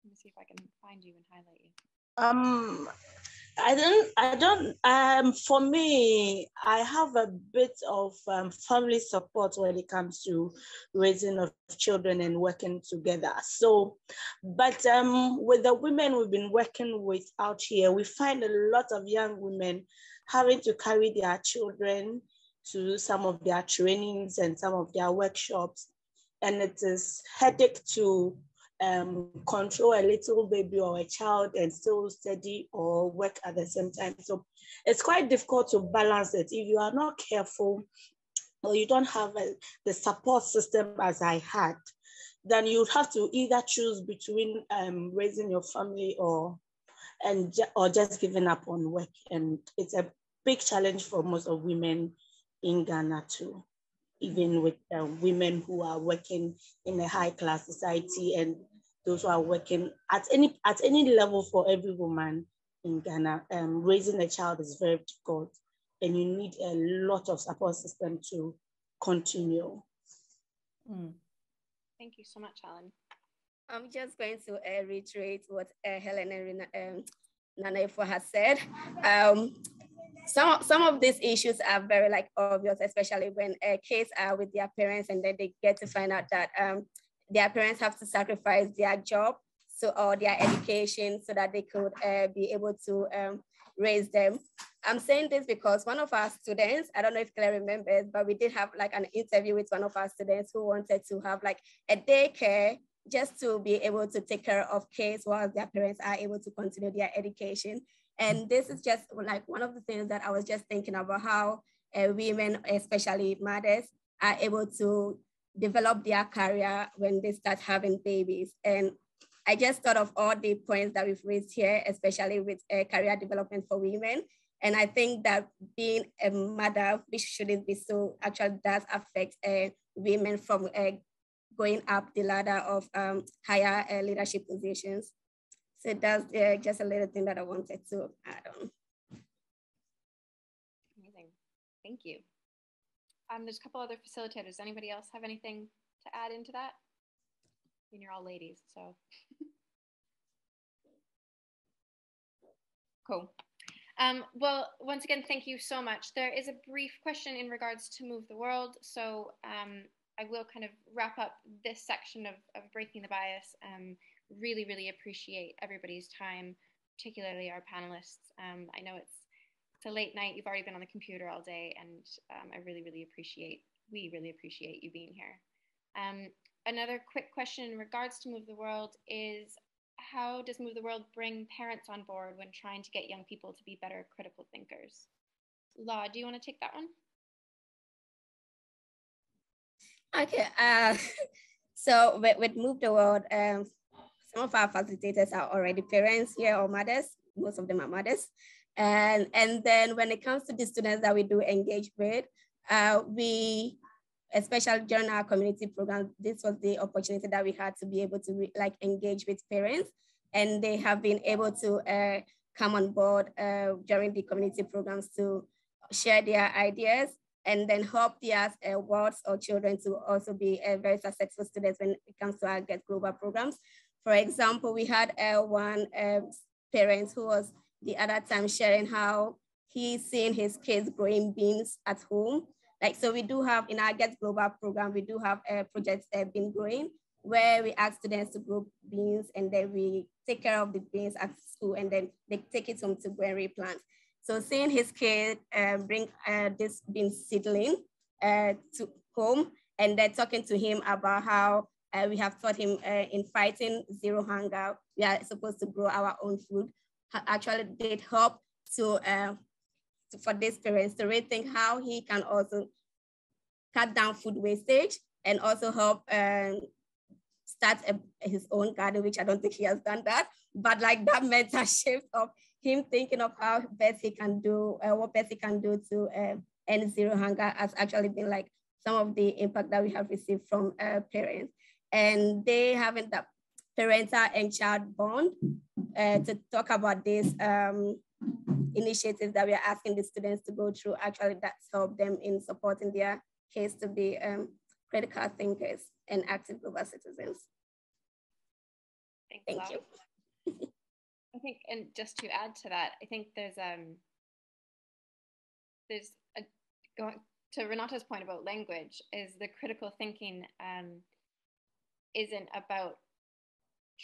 Let me see if I can find you and highlight you. I don't, for me, I have a bit of family support when it comes to raising of children and working together. So, but with the women we've been working with out here, we find a lot of young women having to carry their children to some of their trainings and some of their workshops. And it is headache to control a little baby or a child and still study or work at the same time. So it's quite difficult to balance it. If you are not careful, or you don't have the support system as I had, then you'd have to either choose between raising your family or just giving up on work. And it's a big challenge for most of women in Ghana too, even with women who are working in a high class society and those who are working at any level. For every woman in Ghana, raising a child is very difficult, and you need a lot of support system to continue. Thank you so much, Helen. I'm just going to reiterate what Helen and Nana-Efua has said. Some of these issues are very obvious, especially when kids are with their parents and then they get to find out that their parents have to sacrifice their job or their education so that they could be able to raise them. I'm saying this because one of our students, I don't know if Claire remembers, but we did have an interview with one of our students who wanted to have a daycare just to be able to take care of kids while their parents are able to continue their education. And this is just one of the things that I was just thinking about, how women, especially mothers, are able to develop their career when they start having babies. And I just thought of all the points that we've raised here, especially with career development for women. And I think that being a mother, which shouldn't be so, actually does affect women from going up the ladder of higher leadership positions. So that's just a little thing that I wanted to add on. Amazing, thank you. There's a couple other facilitators. Anybody else have anything to add into that? I mean, you're all ladies, so. Cool. Well, once again, thank you so much. There is a brief question in regards to Move the World. So I will kind of wrap up this section of Breaking the Bias. Really, really appreciate everybody's time, particularly our panelists. I know it's a late night. You've already been on the computer all day, and we really appreciate you being here. Another quick question in regards to Move the World is, how does Move the World bring parents on board when trying to get young people to be better critical thinkers? Law, do you want to take that one? Okay, so with Move the World, some of our facilitators are already parents here or mothers. Most of them are mothers. And then when it comes to the students that we do engage with, we, especially during our community program, this was the opportunity that we had to be able to engage with parents, and they have been able to come on board during the community programs to share their ideas and then help their wards or children to also be very successful students when it comes to our Get Global programs. For example, we had one parent who was the other time sharing how he's seen his kids growing beans at home. So we do have in our Get Global program, we do have projects Bean Growing, where we ask students to grow beans and then we take care of the beans at school and then they take it home to grow and replant. So seeing his kid bring this bean seedling to home and then talking to him about how we have taught him in fighting zero hunger, we are supposed to grow our own food, actually did help to for these parents to rethink how he can also cut down food wastage and also help start his own garden, which I don't think he has done that, but that mental shift of him thinking of how best he can do, what best he can do to end zero hunger has actually been some of the impact that we have received from parents. And they having that parental and child bond to talk about these initiatives that we are asking the students to go through. Actually, that's helped them in supporting their kids to be critical thinkers and active global citizens. Thank you. I think, and just to add to that, I think there's going to Renata's point about language, is the critical thinking isn't about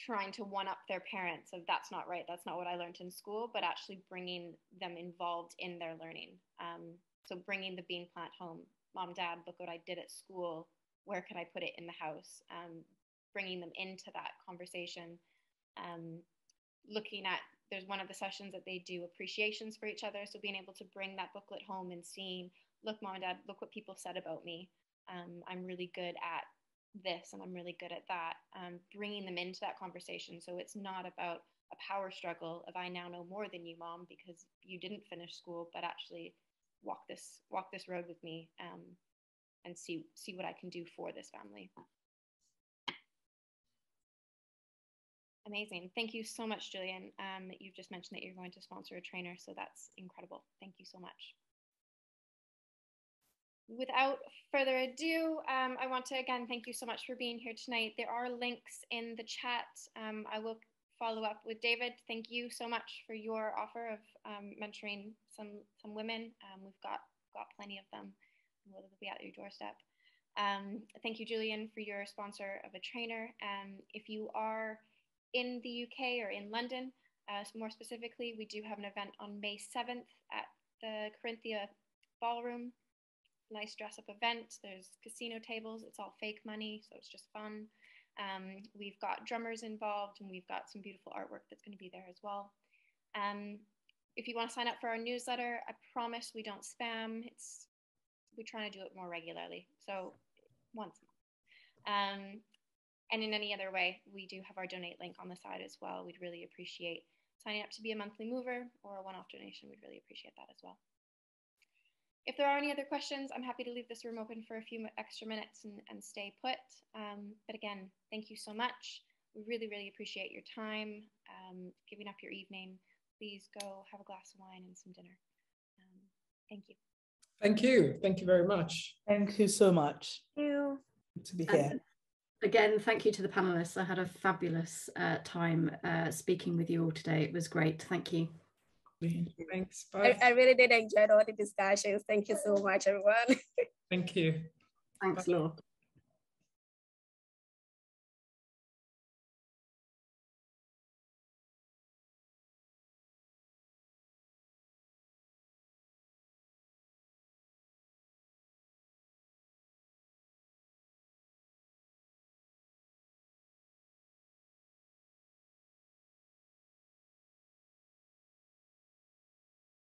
trying to one-up their parents of that's not right, that's not what I learned in school, but actually bringing them involved in their learning. So bringing the bean plant home. Mom, Dad, look what I did at school. Where could I put it in the house? Bringing them into that conversation. Looking at, there's one of the sessions that they do appreciations for each other. So being able to bring that booklet home and seeing look, mom and dad, look what people said about me. I'm really good at this and I'm really good at that. Bringing them into that conversation. So it's not about a power struggle of I now know more than you, mom, because you didn't finish school, but actually walk this road with me, and see what I can do for this family. Amazing. Thank you so much, Julian. You've just mentioned that you're going to sponsor a trainer, so that's incredible. Thank you so much. Without further ado, I want to again thank you so much for being here tonight. There are links in the chat. I will follow up with David. Thank you so much for your offer of mentoring some women. We've got plenty of them. They'll be at your doorstep. Thank you, Julian, for your sponsor of a trainer. If you are in the UK or in London, more specifically, we do have an event on May 7th at the Corinthia Ballroom. Nice dress-up event. There's casino tables. It's all fake money, so it's just fun. We've got drummers involved, and we've got some beautiful artwork that's going to be there as well. If you want to sign up for our newsletter, I promise we don't spam. We're trying to do it more regularly, so once a month. And in any other way, we do have our donate link on the side as well. We'd really appreciate signing up to be a monthly mover or a one-off donation. We'd really appreciate that as well. If there are any other questions, I'm happy to leave this room open for a few extra minutes and stay put. But again, thank you so much. We really, really appreciate your time, giving up your evening. Please go have a glass of wine and some dinner. Thank you. Thank you. Thank you very much. Thank you so much. Thank you. Good to be here. Again, thank you to the panelists. I had a fabulous time speaking with you all today. It was great. Thank you. Thanks. Bye. I really did enjoy all the discussions. Thank you so much, everyone. Thank you. Thanks, Laura.